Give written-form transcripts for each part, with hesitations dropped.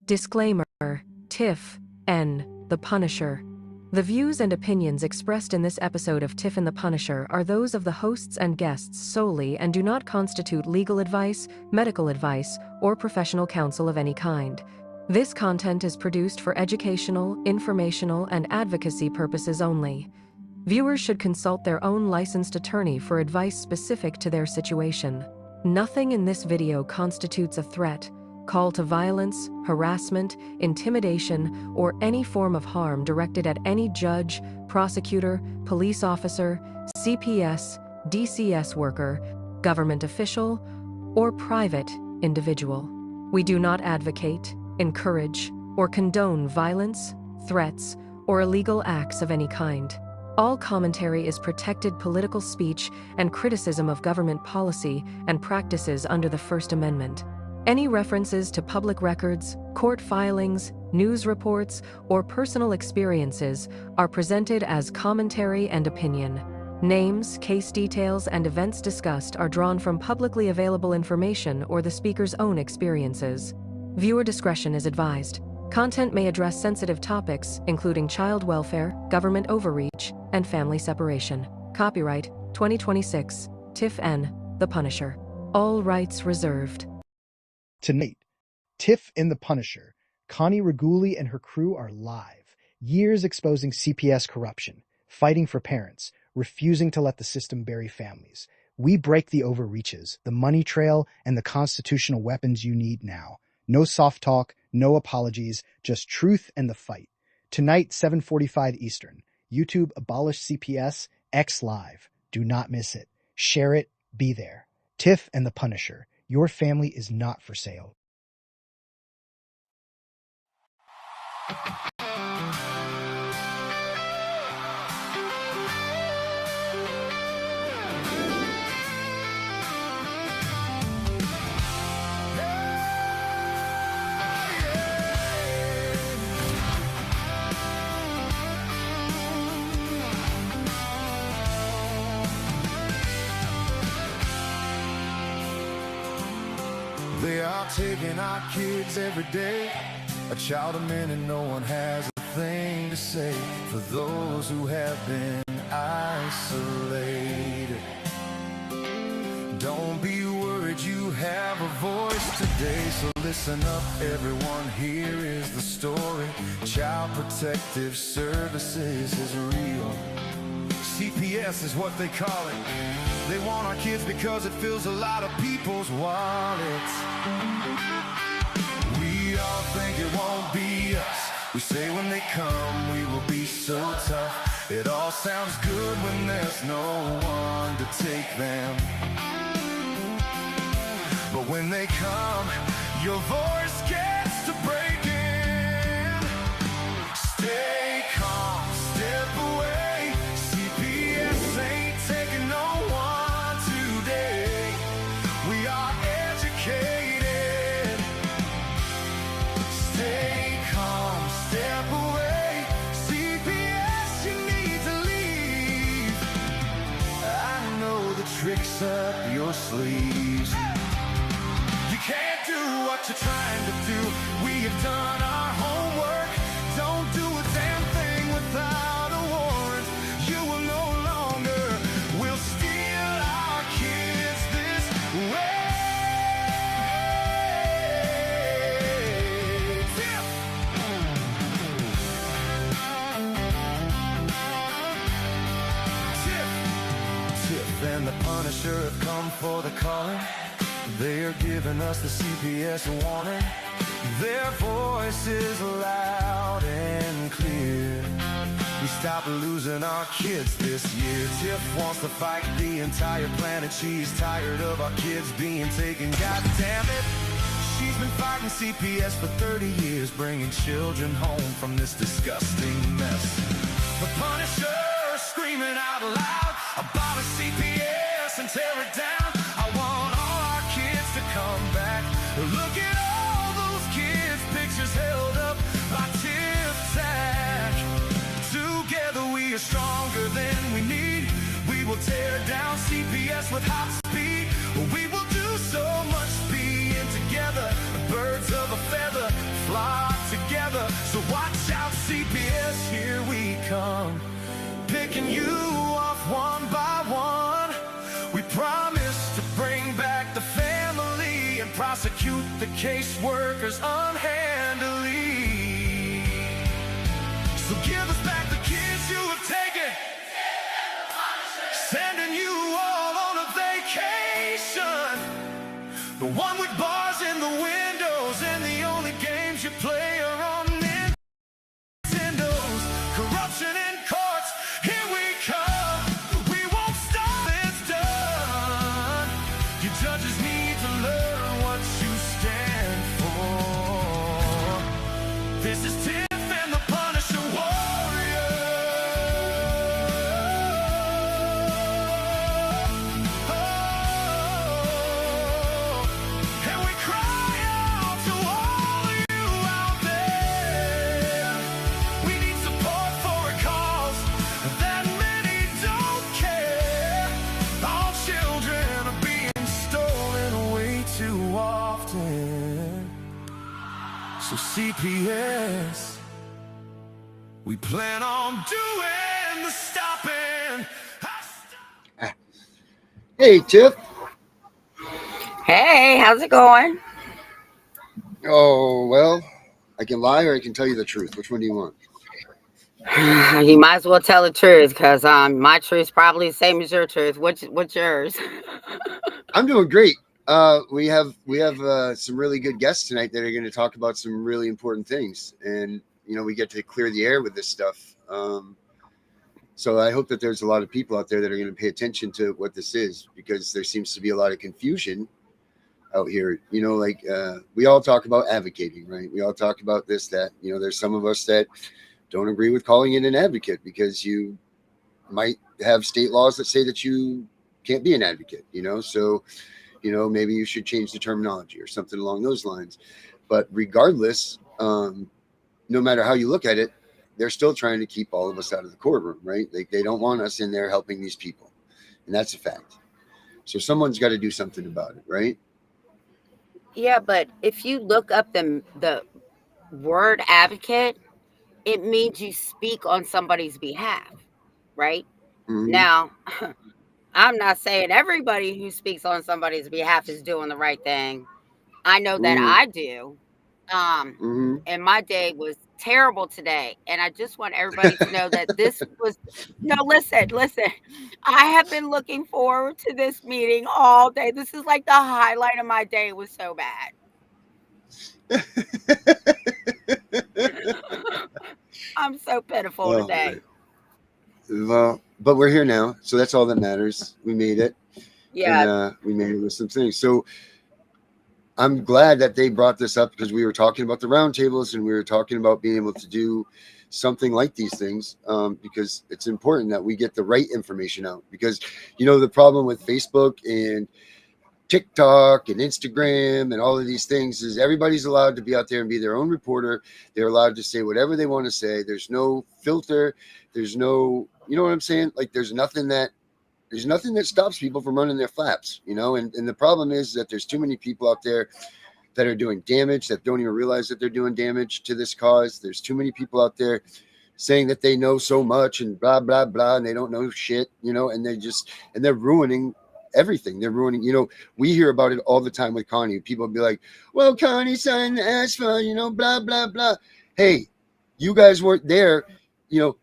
Disclaimer: Tiff, N, the Punisher. The views and opinions expressed in this episode of Tiff and the Punisher are those of the hosts and guests solely and do not constitute legal advice, medical advice, or professional counsel of any kind. This content is produced for educational, informational, and advocacy purposes only. Viewers should consult their own licensed attorney for advice specific to their situation. Nothing in this video constitutes a threat, call to violence, harassment, intimidation, or any form of harm directed at any judge, prosecutor, police officer, CPS, DCS worker, government official, or private individual. We do not advocate, encourage, or condone violence, threats, or illegal acts of any kind. All commentary is protected political speech and criticism of government policy and practices under the First Amendment. Any references to public records, court filings, news reports, or personal experiences are presented as commentary and opinion. Names, case details, and events discussed are drawn from publicly available information or the speaker's own experiences. Viewer discretion is advised. Content may address sensitive topics, including child welfare, government overreach, and family separation. Copyright 2026, Tiff N, The Punisher. All rights reserved. Tonight, Tiff and the Punisher, Connie Reguli and her crew are live. Years exposing CPS corruption, fighting for parents, refusing to let the system bury families. We break the overreaches, the money trail, and the constitutional weapons you need now. No soft talk, no apologies, just truth and the fight. Tonight, 7:45 Eastern. YouTube Abolish CPS X Live. Do not miss it. Share it. Be there. Tiff and the Punisher. Your family is not for sale. They are taking our kids every day. A child a minute, no one has a thing to say. For those who have been isolated, don't be worried, you have a voice today. So listen up everyone, here is the story. Child Protective Services is real. CPS is what they call it. They want our kids because it fills a lot of people's wallets. We all think it won't be us. We say when they come we will be so tough. It all sounds good when there's no one to take them. But when they come, your voice gets to breaking. Stay calm, step away. CPS ain't taking no one today. We are educated. Stay calm, step away. CPS, you need to leave. I know the tricks up your sleeves. You can't do what you're trying to do. We have done our homework. Don't do a damn thing without a warrant. You will no longer will steal our kids this way. Tiff! Tiff and the Punisher have come for the calling. They are giving us the CPS warning. Their voice is loud and clear. We stop losing our kids this year. Tiff wants to fight the entire planet. She's tired of our kids being taken. God damn it. She's been fighting CPS for 30 years, bringing children home from this disgusting mess. The Punisher screaming out loud about a CPS and tear it down. I want all our kids to come back. Look at all those kids' pictures held up by Tiff Tack. Together we are stronger than we need. We will tear down CPS with hot speed. We will do so much being together. Birds of a feather fly CPS, here we come, picking you off one by one. We promise to bring back the family and prosecute the caseworkers unhandily. So give us back the kids you have taken, sending you all on a vacation. The one with bars in the windows and the only games you play are on Nintendo's. Corruption in courts, here we come. We won't stop, it's done. You judges need to learn what you stand for. This is Tiff and the Punisher Warrior. Oh, and we cry out to all of you out there. We need support for a cause that many don't care. Our children are being stolen way too often. So CPS, we plan on doing the stopping. Hey, Tiff. Hey, how's it going? Oh, well, I can lie or I can tell you the truth. Which one do you want? You might as well tell the truth, because my truth's probably the same as your truth. What's yours? I'm doing great. We have some really good guests tonight that are going to talk about some really important things, and we get to clear the air with this stuff. So I hope that there's a lot of people out there that are going to pay attention to what this is, because there seems to be a lot of confusion out here. We all talk about advocating, right? We all talk about this, that, there's some of us that don't agree with calling it an advocate because you might have state laws that say that you can't be an advocate, so, maybe you should change the terminology or something along those lines. But regardless, no matter how you look at it, they're still trying to keep all of us out of the courtroom, right? They don't want us in there helping these people. And that's a fact. So someone's got to do something about it, right? Yeah, but if you look up the word advocate, it means you speak on somebody's behalf, right? Mhm. Now, I'm not saying everybody who speaks on somebody's behalf is doing the right thing. I know that Mhm. I do. Mhm. And my day was terrible today. And I just want everybody to know that this was listen. I have been looking forward to this meeting all day. This is like the highlight of my day. It was so bad. I'm so pitiful Oh, today. well, but we're here now, so that's all that matters. We made it. Yeah. And we made it with some things. So I'm glad that they brought this up, because we were talking about the roundtables and we were talking about being able to do something like these things, because it's important that we get the right information out. Because, the problem with Facebook and TikTok and Instagram and all of these things is everybody's allowed to be out there and be their own reporter. They're allowed to say whatever they want to say. There's no filter. There's no, you know what I'm saying? Like there's nothing that stops people from running their flaps, and the problem is that there's too many people out there that are doing damage that don't even realize that they're doing damage to this cause. There's too many people out there saying that they know so much and blah, blah, blah, and they don't know shit, and they're ruining everything. They're ruining, we hear about it all the time with Connie. People be like, well, Connie signed the asphalt, blah, blah, blah. Hey, you guys weren't there,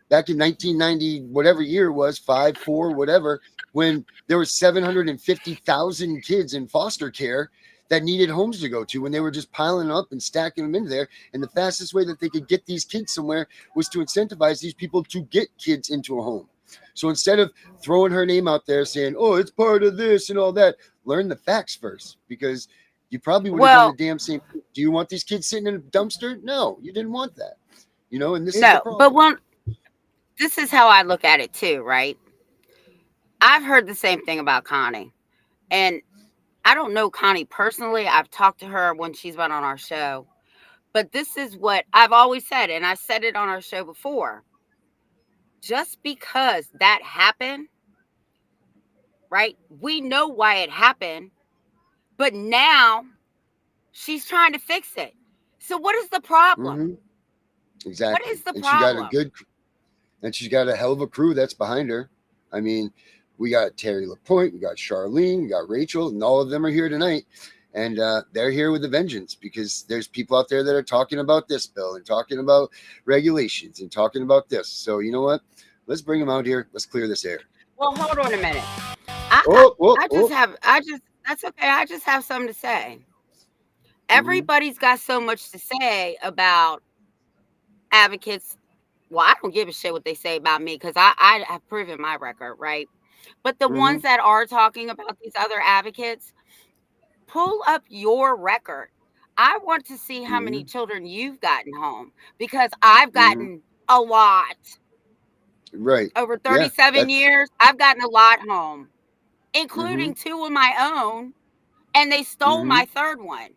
back in 1990, whatever year it was, 5, 4, whatever, when there were 750,000 kids in foster care that needed homes to go to, when they were just piling up and stacking them into there. And the fastest way that they could get these kids somewhere was to incentivize these people to get kids into a home. So instead of throwing her name out there saying, oh, it's part of this and all that, learn the facts first, because you probably would have done the damn same. Do you want these kids sitting in a dumpster? No, you didn't want that. And this is the problem. But this is how I look at it too, right? I've heard the same thing about Connie, and I don't know Connie personally. I've talked to her when she's been on our show, but this is what I've always said, and I said it on our show before. Just because that happened, right? We know why it happened, but now she's trying to fix it. So what is the problem? Mm-hmm. Exactly. What is the And problem? she's got a hell of a crew that's behind her. I mean, we got Terry LaPointe, we got Charlene, we got Rachel, and all of them are here tonight. And they're here with a vengeance because there's people out there that are talking about this bill and talking about regulations and talking about this. So you know what? Let's bring them out here. Let's clear this air. Well, hold on a minute. I, I, Oh, oh, I just oh. have, that's okay. I just have something to say. Mm-hmm, Everybody's got so much to say about advocates. Well, I don't give a shit what they say about me because I have proven my record, right? But the mm-hmm, ones that are talking about these other advocates, pull up your record. I want to see how mm-hmm, many children you've gotten home because I've mm-hmm. gotten a lot. Right. Over Yeah. 37 That's. years, I've gotten a lot home, Mm-hmm, including 2 of my own, and they stole mm-hmm, my third one.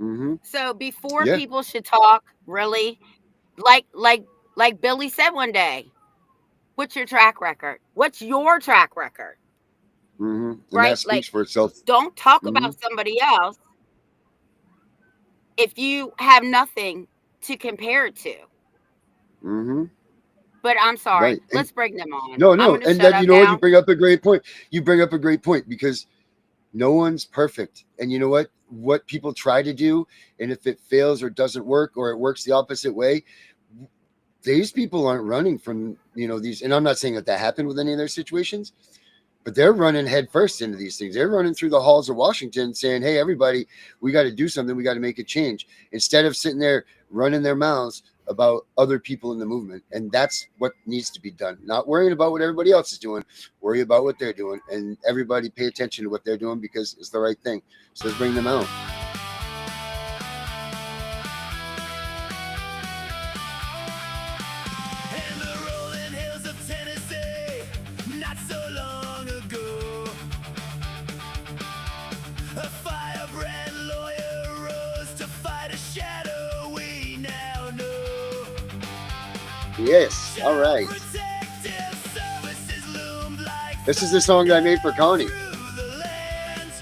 mm-hmm. So before Yeah. people should talk, really, like like like Billy said one day, what's your track record? What's your track record? Mm-hmm. And that Right? speaks Like, for itself. don't talk Mm-hmm, about somebody else if you have nothing to compare it to. mm-hmm. But I'm sorry. Right. Let's bring them on. No, I'm no. going to And shut then up you know what? You now. bring up a great point. You bring up a great point because no one's perfect. And you know what? What people try to do, and if it fails or doesn't work or it works the opposite way, these people aren't running from, these. And I'm not saying that happened with any of their situations, but they're running headfirst into these things. They're running through the halls of Washington saying, hey, everybody, we got to do something. We got to make a change instead of sitting there running their mouths about other people in the movement. And that's what needs to be done. Not worrying about what everybody else is doing, worry about what they're doing, and everybody pay attention to what they're doing because it's the right thing. So let's bring them out. In the rolling hills of Tennessee, not so long ago, a firebrand lawyer rose to fight a shadow we now know. Yes. All right. Protective services loomed like This is the song that I made for Connie. through the land.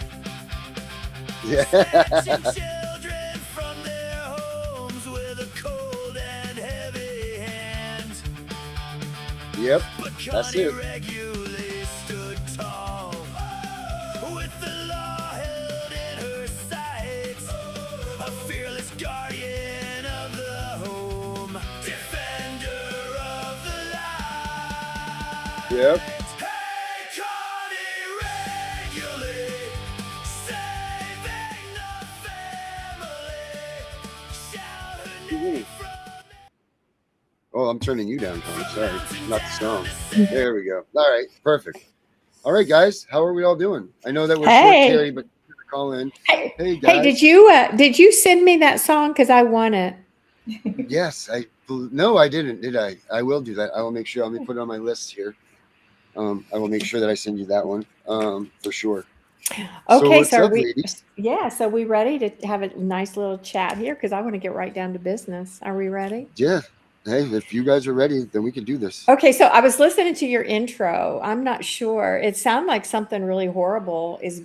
Yeah. Snatching children from their homes with a cold and heavy hand. Yep. But That's Connie it. regularly stood tall, with the law held in her sights, a fearless guardian of the home, defender of the light. Yep. Hey, Connie regularly saving the family. Shout her name from Oh, I'm turning you down, Connie. Sorry. Not the song. There we go. All right. Perfect. All right, guys. How are we all doing? I know that we're short, Terry, but call in. Hey, Hey, hey, guys. did you send me that song? Because I want it. Yes, no, I didn't. Did I? I will do that. I will make sure. Let me put it on my list here. I will make sure that I send you that one. For sure. So Okay, what's so are up, we? ladies? Yeah, so we ready to have a nice little chat here? Because I want to get right down to business. Are we ready? Yeah. Hey, if you guys are ready, then we can do this. Okay, so I was listening to your intro. I'm not sure. It sounded like something really horrible is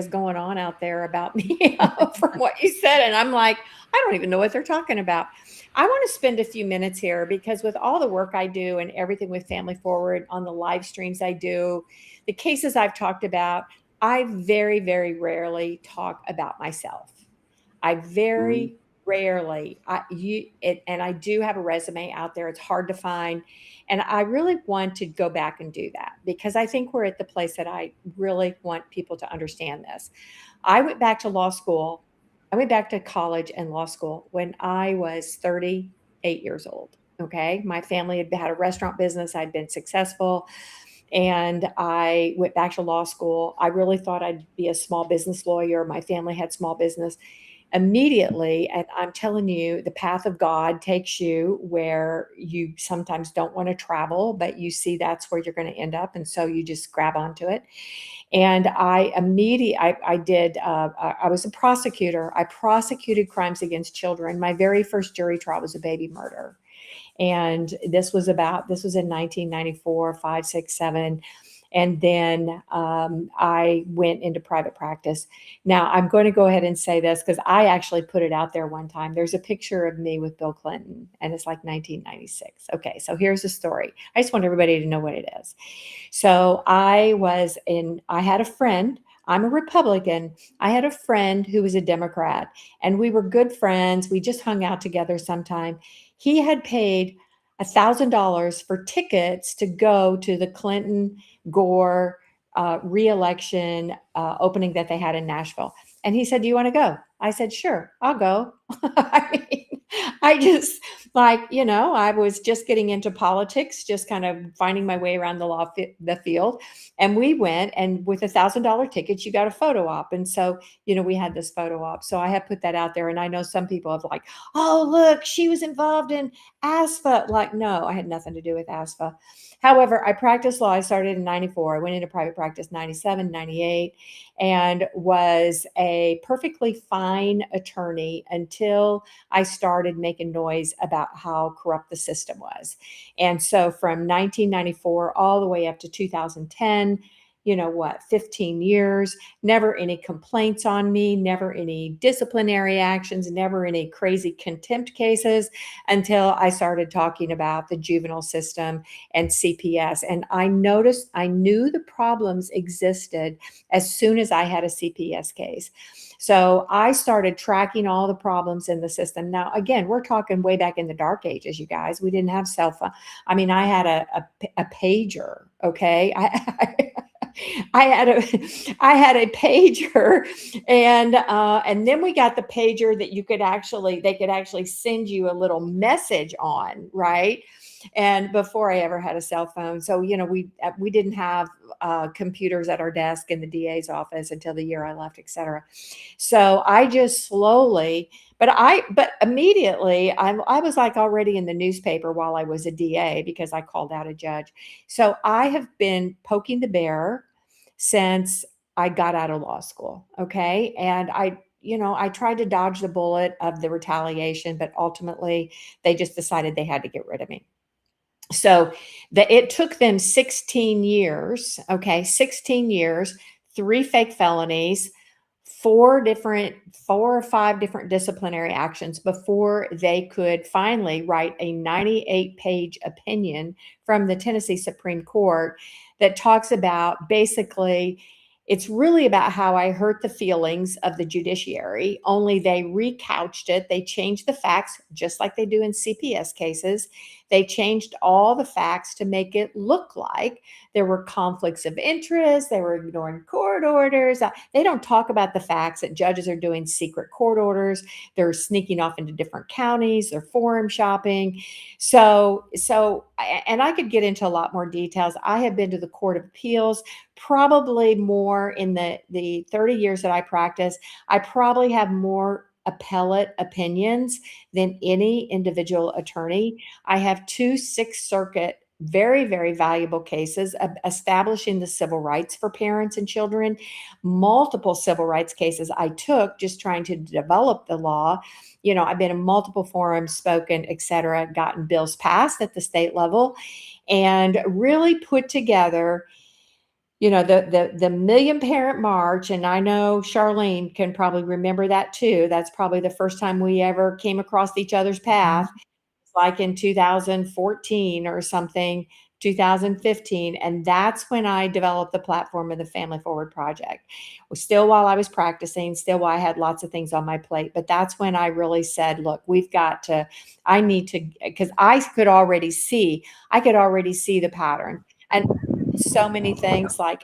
going on out there about me from what you said, and I'm like, I don't even know what they're talking about. I want to spend a few minutes here because with all the work I do and everything with Family Forward on the live streams I do, the cases I've talked about, I very, very rarely talk about myself. I very rarely, and I do have a resume out there. It's hard to find. And I really want to go back and do that because I think we're at the place that I really want people to understand this. I went back to law school. I went back to college and law school when I was 38 years old. Okay. My family had had a restaurant business. I'd been successful and I went back to law school. I really thought I'd be a small business lawyer. My family had small business immediately. And I'm telling you, the path of God takes you where you sometimes don't want to travel, but you see that's where you're going to end up. And so you just grab onto it. And I was a prosecutor. I prosecuted crimes against children. My very first jury trial was a baby murder. And this was in 1994, 5, 6, 7. And then I went into private practice. Now, I'm going to go ahead and say this because I actually put it out there one time. There's a picture of me with Bill Clinton, and it's like 1996. Okay, so here's the story. I just want everybody to know what it is. So I had a friend. I'm a Republican. I had a friend who was a Democrat, and we were good friends. We just hung out together sometime. He had paid $1,000 for tickets to go to the Clinton Gore re-election opening that they had in Nashville. And he said, "Do you want to go?" I said, "Sure, I'll go." I mean, I just I was just getting into politics, just kind of finding my way around the field. And we went, and with $1,000 tickets, you got a photo op. And so, we had this photo op. So I have put that out there. And I know some people have like, "Oh, look, she was involved in ASFA." Like, no, I had nothing to do with ASFA. However, I practiced law. I started in 94. I went into private practice 97, 98, and was a perfectly fine attorney until I started making noise about how corrupt the system was. And so from 1994 all the way up to 2010, 15 years, never any complaints on me, never any disciplinary actions, never any crazy contempt cases until I started talking about the juvenile system and CPS. And I knew the problems existed as soon as I had a CPS case. So I started tracking all the problems in the system. Now, again, we're talking way back in the dark ages, you guys. We didn't have cell phone. I mean, I had a pager. Okay, I had a pager, and then we got the pager that they could actually send you a little message on, right? And before I ever had a cell phone, so we didn't have computers at our desk in the DA's office until the year I left, et cetera. So I just slowly, but immediately I was like already in the newspaper while I was a DA because I called out a judge. So I have been poking the bear since I got out of law school. Okay. And I tried to dodge the bullet of the retaliation, but ultimately they just decided they had to get rid of me. So it took them 16 years, 16 years, 3 fake felonies, 4 or 5 different disciplinary actions before they could finally write a 98-page opinion from the Tennessee Supreme Court that talks about basically, it's really about how I hurt the feelings of the judiciary, only they recouched it. They changed the facts just like they do in CPS cases. They changed all the facts to make it look like there were conflicts of interest. They were ignoring court orders. They don't talk about the facts that judges are doing secret court orders. They're sneaking off into different counties. They're forum shopping. So, and I could get into a lot more details. I have been to the Court of Appeals, probably more in the 30 years that I practice. I probably have more appellate opinions than any individual attorney. I have 2 Sixth Circuit very, very valuable cases establishing the civil rights for parents and children, multiple civil rights cases I took just trying to develop the law. I've been in multiple forums, spoken, et cetera, gotten bills passed at the state level, and really put together the Million Parent March. And I know Charlene can probably remember that too. That's probably the first time we ever came across each other's path, like in 2014 or something, 2015. And that's when I developed the platform of the Family Forward Project. Still while I was practicing, still while I had lots of things on my plate. But that's when I really said, look, I need to, because I could already see the pattern. And so many things like,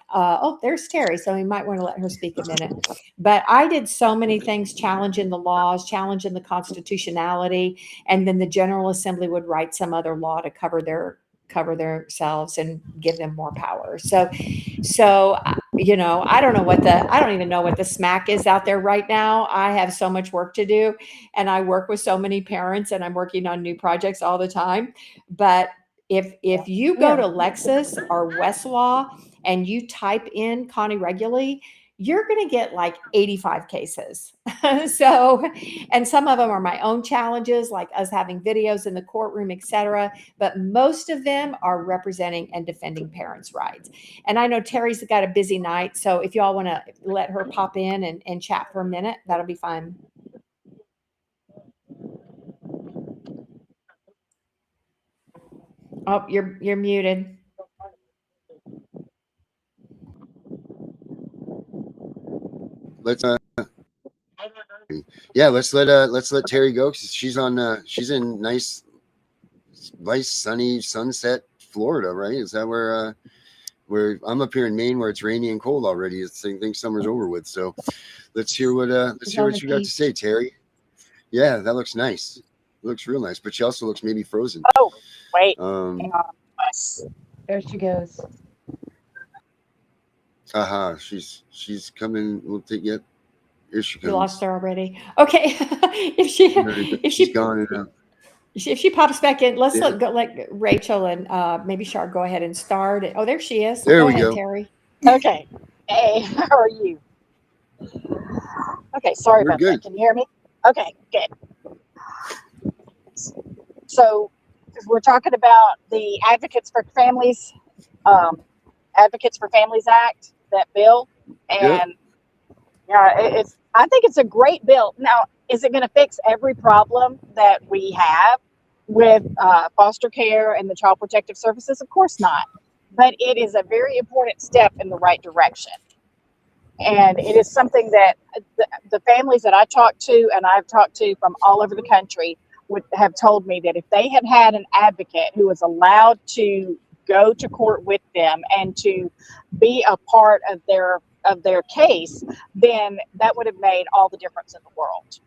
there's Terry. So we might want to let her speak a minute. But I did so many things, challenging the laws, challenging the constitutionality. And then the General Assembly would write some other law to cover themselves and give them more power. So, I don't even know what the smack is out there right now. I have so much work to do, and I work with so many parents, and I'm working on new projects all the time. But if you go to Lexis or Westlaw and you type in Connie regularly, you're going to get like 85 cases. So, and some of them are my own challenges, like us having videos in the courtroom, etc. But most of them are representing and defending parents' rights. And I know Terry's got a busy night, so if y'all want to let her pop in and chat for a minute, that'll be fine. Oh, you're muted. Let's let Terry go, because she's on she's in nice sunny Sunset, Florida, right? Is that where I'm up here in Maine, where it's rainy and cold already? It's I think summer's over with. So let's hear what you got to say, Terry. Yeah, that looks nice. It looks real nice, but she also looks maybe frozen. Oh, wait. Hang on. There she goes. Aha, she's coming. We'll take it. Here she comes. You lost her already. Okay. if she's gone now. If she pops back in, let's let Rachel and maybe Shar go ahead and start it. Oh, there she is. There we go. go. Terry. Okay. Hey, how are you? Okay, sorry about that. Can you hear me? Okay, good. So we're talking about the Advocates for Families Act, that bill, and I think it's a great bill. Now, is it going to fix every problem that we have with foster care and the Child Protective Services? Of course not. But it is a very important step in the right direction. And it is something that the families that I talk to, and I've talked to from all over the country, would have told me that if they had had an advocate who was allowed to go to court with them and to be a part of their case, then that would have made all the difference in the world.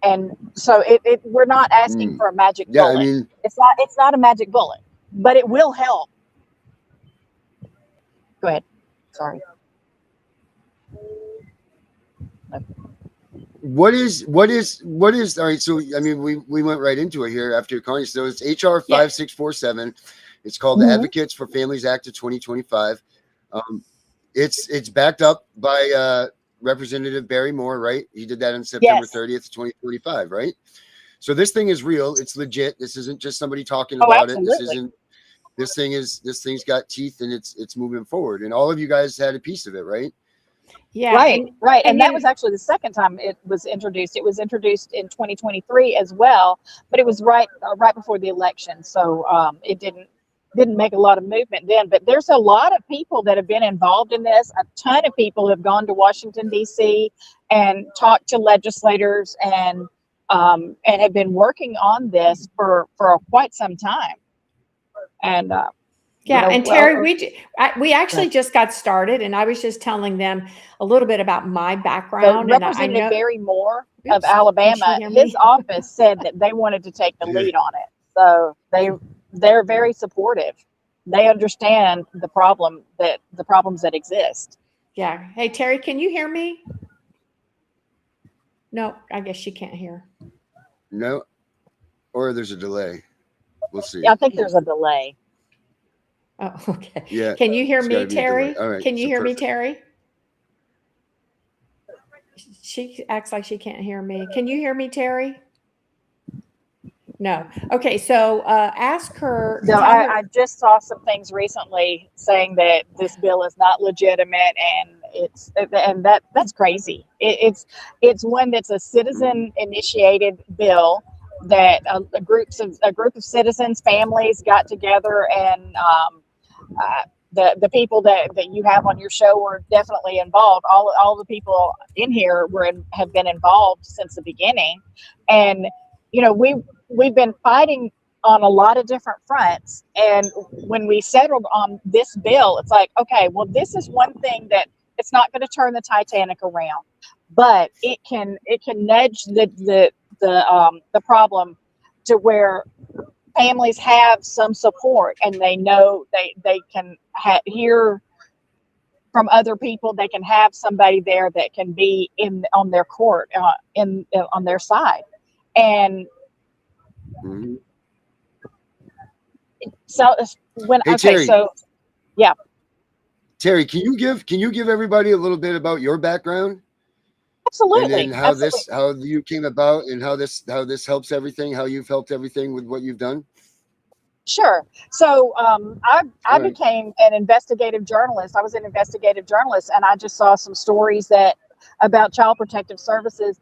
And so we're not asking for a magic bullet. I mean, it's not a magic bullet, but it will help. Go ahead. Sorry. What is all right? So I mean, we went right into it here after Connie. So it's HR 5647. It's called the Advocates for Families Act of 2025. It's backed up by Representative Barry Moore, right? He did that on September 30th, 2025, right? So this thing is real. It's legit. This isn't just somebody talking about absolutely. it. This thing's got teeth, and it's moving forward. And all of you guys had a piece of it, right? Yeah. Right. And that was actually the second time it was introduced. It was introduced in 2023 as well, but it was right before the election. So it didn't make a lot of movement then, but there's a lot of people that have been involved in this. A ton of people have gone to Washington, D.C. and talked to legislators and have been working on this for quite some time. And and Terry, we actually just got started, and I was just telling them a little bit about my background. Representative Barry Moore of Alabama, his office said that they wanted to take the lead on it. So they're very supportive. They understand the problems that exist. Yeah. Hey, Terry, can you hear me? No, I guess she can't hear. No, or there's a delay. We'll see. Yeah, I think there's a delay. Oh, okay. Yeah. Can you hear me, Terry? All right. Can you hear me, Terry? She acts like she can't hear me. Can you hear me, Terry? No. Okay. So ask her. No, I just saw some things recently saying that this bill is not legitimate, and that's crazy. It's one that's a citizen initiated bill that a group of citizens, families got together, and the people that you have on your show were definitely involved. All the people in here have been involved since the beginning, and we've been fighting on a lot of different fronts. And when we settled on this bill, it's like, okay, well, this is one thing that it's not going to turn the Titanic around, but it can nudge the problem to where families have some support, and they know they can hear from other people. They can have somebody there that can be on their court, on their side. And so Terry, yeah. Terry, can you give everybody a little bit about your background? Absolutely. And then how you came about, and how this helps everything, how you've helped everything with what you've done? Sure. So I Right. became an investigative journalist. I was an investigative journalist, and I just saw some stories about Child Protective Services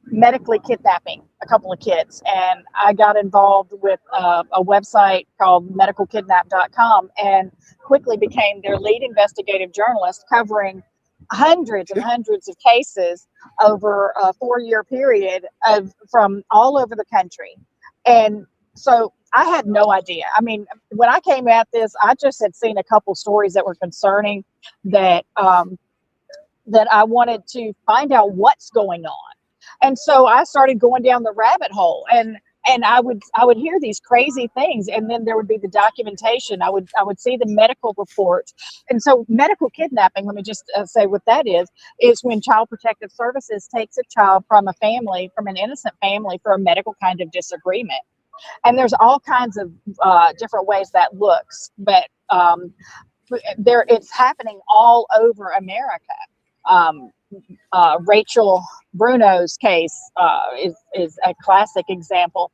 medically kidnapping a couple of kids, and I got involved with a website called medicalkidnap.com and quickly became their lead investigative journalist, covering hundreds and hundreds of cases over a 4-year period from all over the country. And so I had no idea. I mean, when I came at this, I just had seen a couple stories that were concerning, that I wanted to find out what's going on. And so I started going down the rabbit hole, and I would hear these crazy things, and then there would be the documentation. I would see the medical reports. And so medical kidnapping, let me just say what that is when Child Protective Services takes a child from a family, from an innocent family, for a medical kind of disagreement. And there's all kinds of different ways that looks, but it's happening all over America. Rachel Bruno's case is a classic example.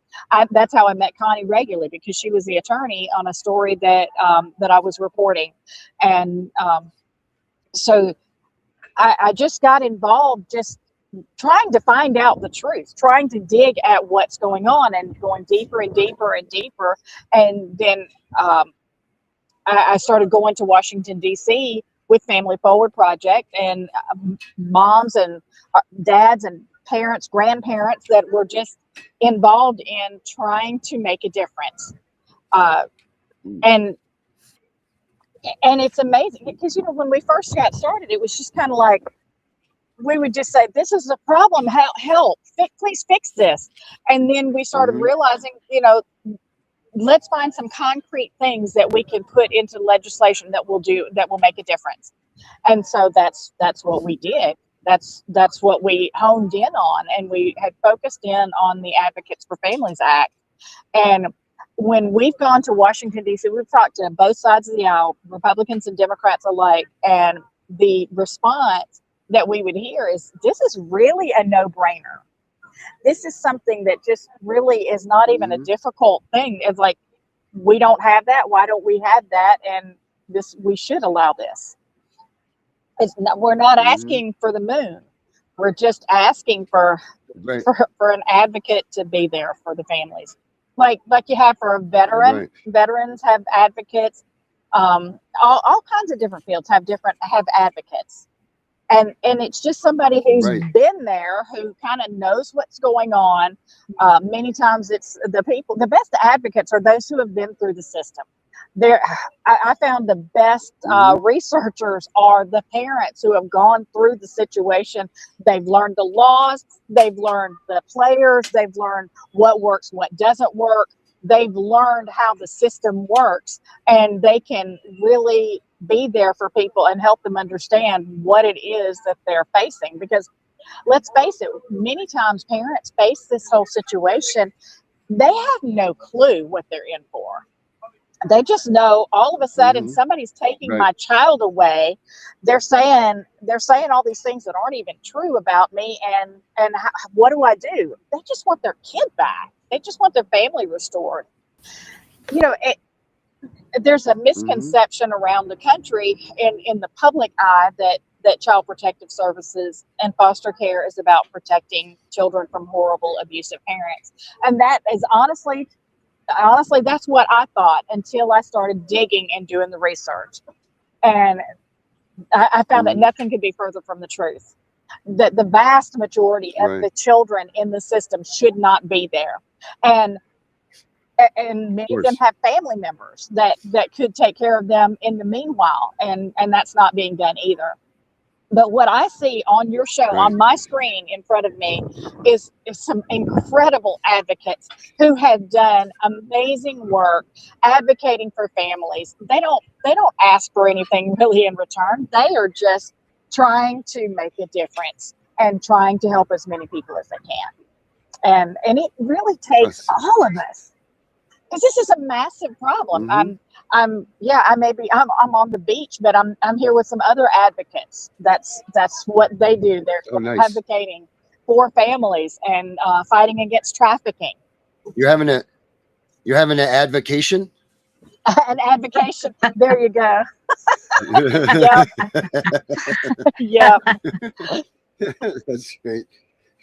That's how I met Connie regularly, because she was the attorney on a story that I was reporting, and so I just got involved, just trying to find out the truth, trying to dig at what's going on, and going deeper and deeper and deeper, and then I started going to Washington, D.C. with Family Forward Project, and moms and dads and parents, grandparents that were just involved in trying to make a difference. And it's amazing, because, when we first got started, it was just kind of like, we would just say, this is a problem, help, please fix this. And then we started realizing, let's find some concrete things that we can put into legislation that will make a difference. And so that's what we did. That's what we honed in on, and we had focused in on the Advocates for Families Act. And when we've gone to Washington, D.C., we've talked to both sides of the aisle, Republicans and Democrats alike, and the response that we would hear is, this is really a no-brainer. This is something that just really is not even a difficult thing. It's like, we don't have that. Why don't we have that? And we should allow this. We're not asking for the moon. We're just asking for an advocate to be there for the families, like you have for a veteran. Right. Veterans have advocates. All kinds of different fields have advocates. And it's just somebody who's been there, who kind of knows what's going on. Many times it's the best advocates are those who have been through the system. I found the best researchers are the parents who have gone through the situation. They've learned the laws, they've learned the players, they've learned what works, what doesn't work. They've learned how the system works, and they can really be there for people and help them understand what it is that they're facing. Because let's face it, many times parents face this whole situation, they have no clue what they're in for. They just know all of a sudden somebody's taking my child away. They're saying all these things that aren't even true about me, and what do I do? They just want their kid back. They just want their family restored. There's a misconception around the country in the public eye that Child Protective Services and foster care is about protecting children from horrible, abusive parents. And that is honestly, that's what I thought until I started digging and doing the research. And I found that nothing could be further from the truth. That the vast majority of the children in the system should not be there. And many of them have family members that could take care of them in the meanwhile, and that's not being done either. But what I see on your show, on my screen in front of me, is some incredible advocates who have done amazing work advocating for families. They don't ask for anything really in return. They are just trying to make a difference and trying to help as many people as they can. And it really takes all of us. because this is a massive problem. I'm on the beach, but I'm here with some other advocates. That's what they do. They're nice. advocating for families and fighting against trafficking. You're having an advocation. An advocation. There you go. Yep. Yep. That's great.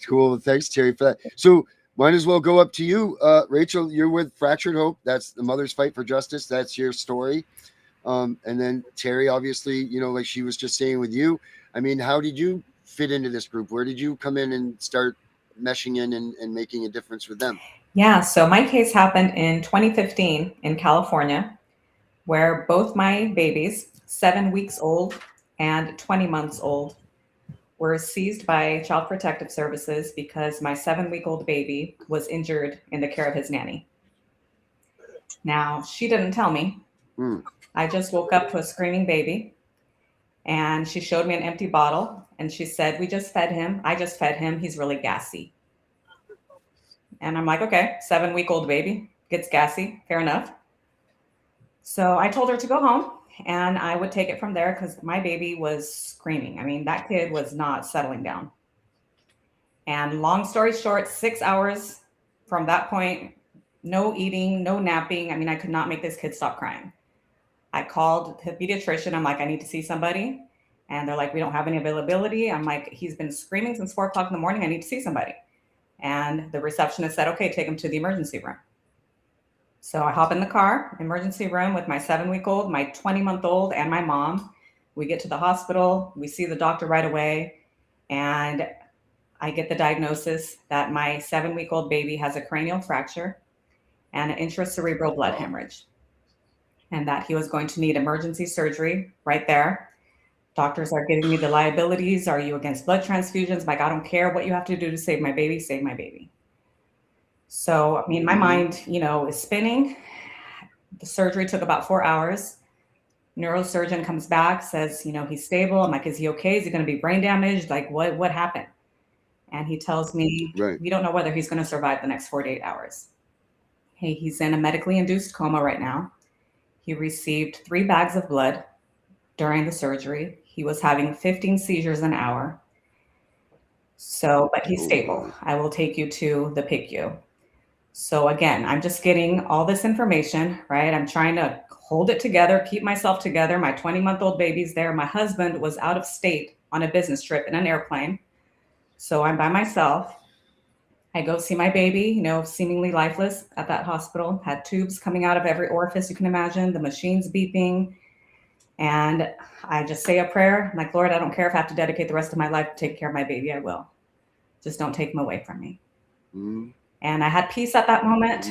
Cool. Thanks, Terry, for that. So might as well go up to you. Rachel, you're with Fractured Hope. That's the Mother's Fight for Justice. That's your story. And then Terry, obviously, you know, like she was just saying with you, I mean, how did you fit into this group? Where did you come in and start meshing in and making a difference with them? Yeah, so my case happened in 2015 in California, where both my babies, 7 weeks old and 20 months old, were seized by Child Protective Services because my 7-week-old baby was injured in the care of his nanny. Now, she didn't tell me. I just woke up to a screaming baby, and she showed me an empty bottle, and she said, "We just fed him. I just fed him. He's really gassy." And I'm like, okay, 7-week-old baby gets gassy, fair enough. So I told her to go home and I would take it from there because my baby was screaming. I mean, that kid was not settling down. And long story short, 6 hours from that point, no eating, no napping. I mean, I could not make this kid stop crying. I called the pediatrician. I'm like, I need to see somebody. And they're like, we don't have any availability. I'm like, he's been screaming since 4 o'clock in the morning. I need to see somebody. And the receptionist said, okay, take him to the emergency room. So I hop in the car, emergency room with my 7-week-old, my 20-month-old, and my mom. We get to the hospital. We see the doctor right away. And I get the diagnosis that my 7-week-old baby has a cranial fracture and an intracerebral blood hemorrhage, and that he was going to need emergency surgery right there. Doctors are giving me the liabilities. Are you against blood transfusions? Like, I don't care what you have to do to save my baby, save my baby. So, I mean, my mind, you know, is spinning. The surgery took about 4 hours. Neurosurgeon comes back, says, you know, he's stable. I'm like, is he okay? Is he going to be brain damaged? Like, what happened? And he tells me, we don't know whether he's going to survive the next 48 hours. Hey, he's in a medically induced coma right now. He received 3 bags of blood during the surgery. He was having 15 seizures an hour. So, but he's stable. I will take you to the PICU. So again, I'm just getting all this information, right? I'm trying to hold it together, keep myself together. My 20-month-old baby's there. My husband was out of state on a business trip in an airplane. So I'm by myself. I go see my baby, you know, seemingly lifeless at that hospital, had tubes coming out of every orifice you can imagine, the machine's beeping. And I just say a prayer. I'm like, Lord, I don't care if I have to dedicate the rest of my life to take care of my baby, I will. Just don't take him away from me. And I had peace at that moment.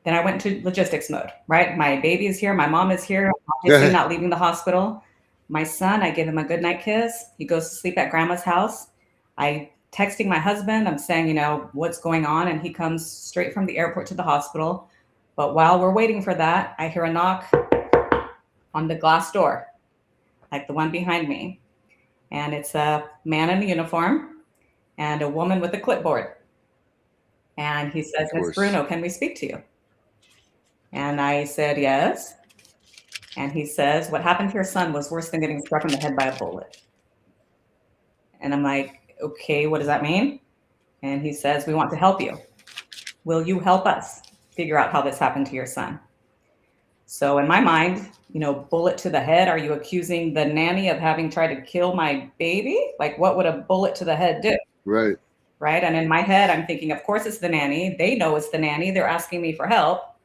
Then I went into logistics mode, right? My baby is here. My mom is here. Obviously not leaving the hospital. My son, I give him a goodnight kiss. He goes to sleep at grandma's house. I texting my husband. I'm saying, you know, what's going on? And he comes straight from the airport to the hospital. But while we're waiting for that, I hear a knock on the glass door, like the one behind me. And it's a man in a uniform and a woman with a clipboard. And he says, Miss Bruno, can we speak to you? And I said, yes. And he says, what happened to your son was worse than getting struck in the head by a bullet. And I'm like, okay, what does that mean? And he says, we want to help you. Will you help us figure out how this happened to your son? So in my mind, you know, bullet to the head. Are you accusing the nanny of having tried to kill my baby? Like, what would a bullet to the head do? Right. Right. And in my head, I'm thinking, of course, it's the nanny. They know it's the nanny. They're asking me for help.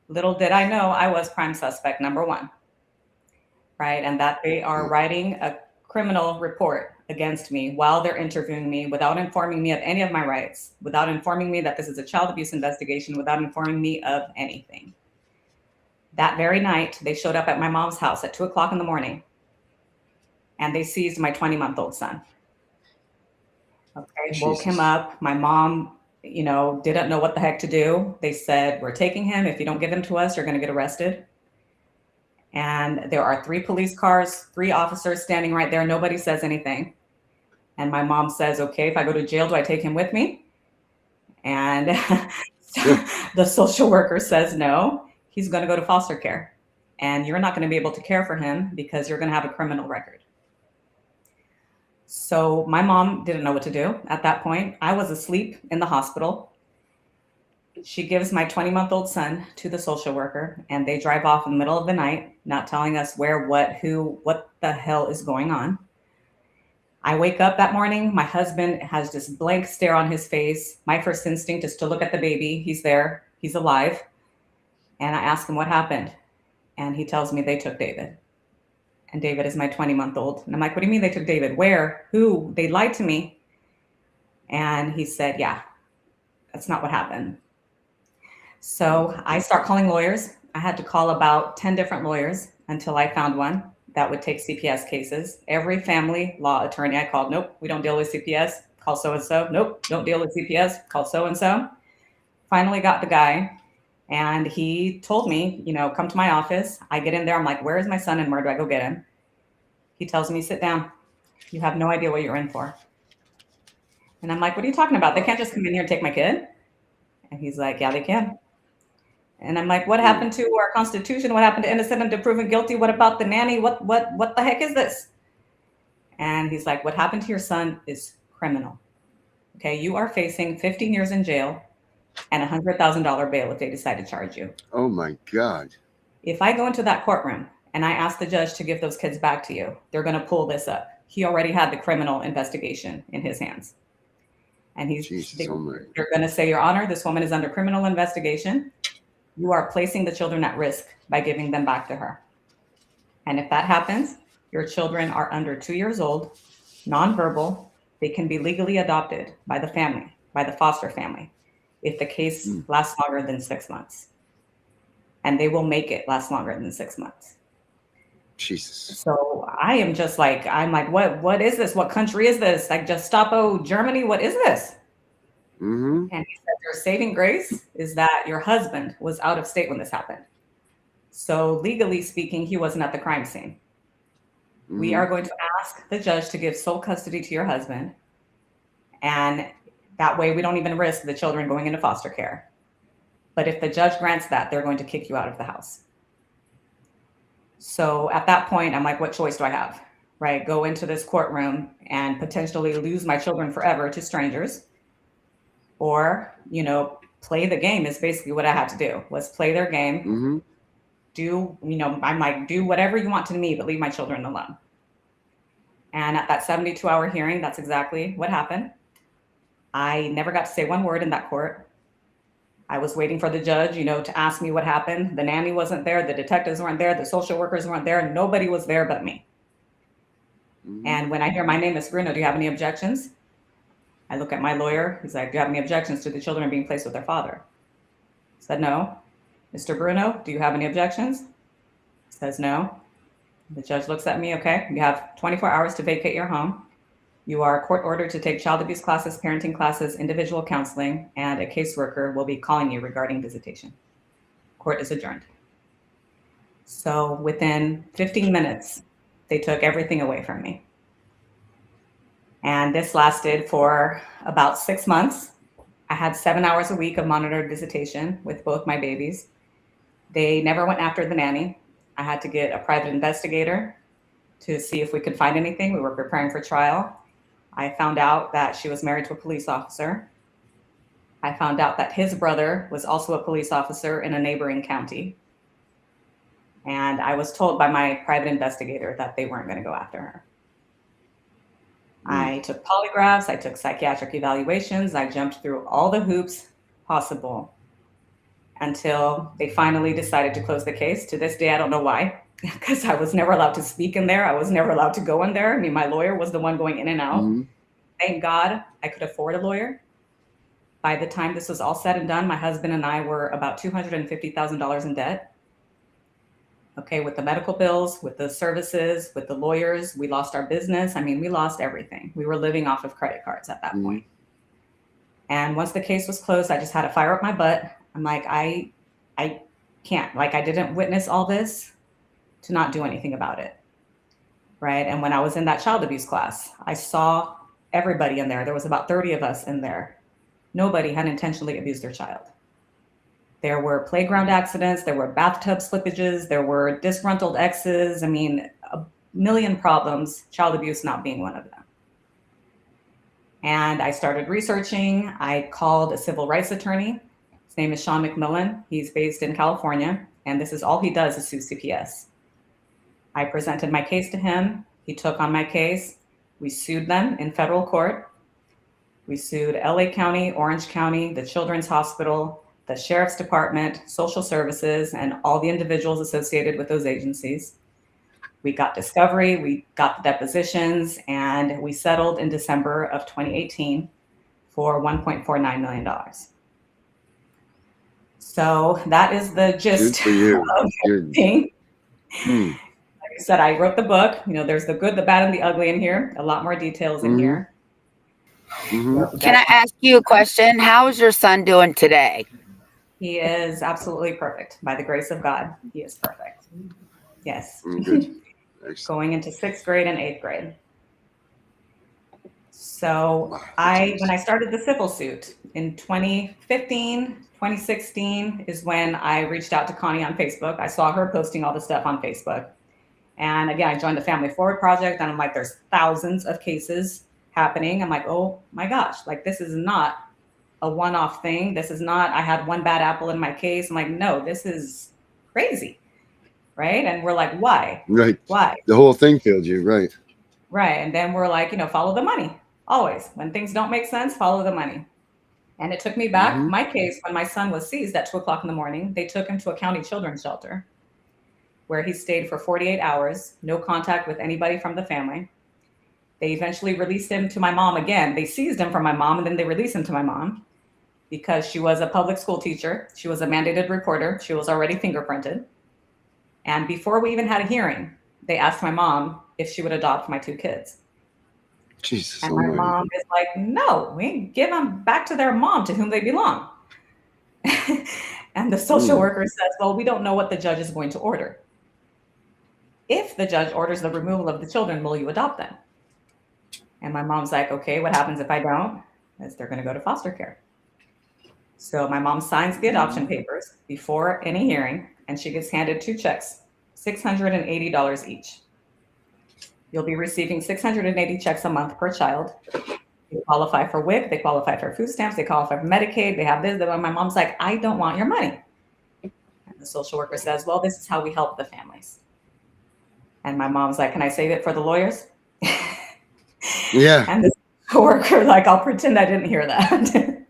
Little did I know I was prime suspect number 1. Right. And that they are writing a criminal report against me while they're interviewing me without informing me of any of my rights, without informing me that this is a child abuse investigation, without informing me of anything. That very night, they showed up at my mom's house at 2 o'clock in the morning, and they seized my 20-month-old son. Okay, woke him up. My mom, you know, didn't know what the heck to do. They said, we're taking him. If you don't give him to us, you're going to get arrested. And there are 3 police cars, 3 officers standing right there. Nobody says anything. And my mom says, okay, if I go to jail, do I take him with me? And The social worker says no, he's going to go to foster care. And you're not going to be able to care for him because you're going to have a criminal record. So my mom didn't know what to do at that point. I was asleep in the hospital. She gives my 20-month-old son to the social worker, and they drive off in the middle of the night, not telling us where, what, who, what the hell is going on. I wake up that morning. My husband has this blank stare on his face. My first instinct is to look at the baby. He's there. He's alive. And I ask him what happened. And he tells me they took David. And David is my 20-month-old. And I'm like, what do you mean they took David? Where? Who? They lied to me. And he said, yeah, that's not what happened. So I start calling lawyers. I had to call about 10 different lawyers until I found one that would take CPS cases. Every family law attorney I called, nope, we don't deal with CPS, call so-and-so. Nope, don't deal with CPS, call so-and-so. Finally got the guy, and he told me, come to my office. I get in there, I'm like, where is my son and where do I go get him? He tells me, sit down. You have no idea what you're in for. And I'm like, what are you talking about? They can't just come in here and take my kid. And he's like, yeah, they can. And I'm like, what happened to our Constitution? What happened to innocent until proven guilty? What about the nanny? What the heck is this? And he's like, what happened to your son is criminal. Okay, you are facing 15 years in jail and $100,000 bail if they decide to charge you. Oh my God. If I go into that courtroom and I ask the judge to give those kids back to you, they're going to pull this up. He already had the criminal investigation in his hands. And they're going to say, Your Honor, this woman is under criminal investigation. You are placing the children at risk by giving them back to her. And if that happens, your children are under 2 years old, nonverbal. They can be legally adopted by the family, by the foster family, if the case lasts longer than 6 months. And they will make it last longer than 6 months. Jesus. So I am just like, what is this? What country is this? Like Gestapo, Germany? What is this? Mm-hmm. And he said, your saving grace is that your husband was out of state when this happened. So legally speaking, he wasn't at the crime scene. Mm-hmm. We are going to ask the judge to give sole custody to your husband. And that way we don't even risk the children going into foster care. But if the judge grants that, they're going to kick you out of the house. So at that point, I'm like, what choice do I have? Right? Go into this courtroom and potentially lose my children forever to strangers. Or, play the game is basically what I had to do, was play their game. Mm-hmm. I'm like, do whatever you want to me, but leave my children alone. And at that 72-hour hearing, that's exactly what happened. I never got to say one word in that court. I was waiting for the judge, to ask me what happened. The nanny wasn't there. The detectives weren't there. The social workers weren't there. Nobody was there but me. Mm-hmm. And when I hear my name is Bruno, do you have any objections? I look at my lawyer. He's like, do you have any objections to the children being placed with their father? I said, no. Mr. Bruno, do you have any objections? He says, no. The judge looks at me. Okay, you have 24 hours to vacate your home. You are court ordered to take child abuse classes, parenting classes, individual counseling, and a caseworker will be calling you regarding visitation. Court is adjourned. So within 15 minutes, they took everything away from me. And this lasted for about 6 months. I had 7 hours a week of monitored visitation with both my babies. They never went after the nanny. I had to get a private investigator to see if we could find anything. We were preparing for trial. I found out that she was married to a police officer. I found out that his brother was also a police officer in a neighboring county. And I was told by my private investigator that they weren't going to go after her. I took polygraphs, I took psychiatric evaluations, I jumped through all the hoops possible until they finally decided to close the case. To this day, I don't know why, because I was never allowed to speak in there. I was never allowed to go in there. I mean, my lawyer was the one going in and out. Mm-hmm. Thank God I could afford a lawyer. By the time this was all said and done, my husband and I were about $250,000 in debt. Okay, with the medical bills, with the services, with the lawyers, we lost our business. I mean, we lost everything. We were living off of credit cards at that point. And once the case was closed, I just had to fire up my butt. I'm like, I can't, I didn't witness all this to not do anything about it. Right. And when I was in that child abuse class, I saw everybody in there. There was about 30 of us in there. Nobody had intentionally abused their child. There were playground accidents, there were bathtub slippages, there were disgruntled exes. I mean, a million problems, child abuse not being one of them. And I started researching. I called a civil rights attorney. His name is Sean McMillan. He's based in California, and this is all he does is sue CPS. I presented my case to him. He took on my case. We sued them in federal court. We sued LA County, Orange County, the Children's Hospital, the Sheriff's Department, Social Services, and all the individuals associated with those agencies. We got discovery, we got the depositions, and we settled in December of 2018 for $1.49 million. So that is the gist Good for you. of everything. Like I said, I wrote the book. You know, there's the good, the bad, and the ugly in here. A lot more details in here. Can I ask you a question? How is your son doing today? He is absolutely perfect. By the grace of God, he is perfect. Yes. Good. Going into 6th grade and 8th grade. So when I started the civil suit in 2015, 2016 is when I reached out to Connie on Facebook. I saw her posting all the stuff on Facebook. And again, I joined the Family Forward Project, and I'm like, there's thousands of cases happening. I'm like, oh my gosh, like this is not a one-off thing. This is not, I had one bad apple in my case. I'm like, no, this is crazy. Right. And we're like, why? Right. Why? The whole thing failed you. Right. Right. And then we're like, follow the money. Always. When things don't make sense, follow the money. And it took me back. My case, when my son was seized at 2:00 in the morning, they took him to a county children's shelter where he stayed for 48 hours, no contact with anybody from the family. They eventually released him to my mom again. They seized him from my mom, and then they released him to my mom because she was a public school teacher. She was a mandated reporter. She was already fingerprinted. And before we even had a hearing, they asked my mom if she would adopt my 2 kids. Jesus. And my mom is like, no, we give them back to their mom to whom they belong. And the social worker says, well, we don't know what the judge is going to order. If the judge orders the removal of the children, will you adopt them? And my mom's like, okay, what happens if I don't? Is they're going to go to foster care. So my mom signs the adoption papers before any hearing, and she gets handed 2 checks, $680 each. You'll be receiving 680 checks a month per child. They qualify for WIC, they qualify for food stamps, they qualify for Medicaid, they have this. My mom's like, I don't want your money. And the social worker says, well, this is how we help the families. And my mom's like, can I save it for the lawyers? Yeah. And the social worker, like, I'll pretend I didn't hear that.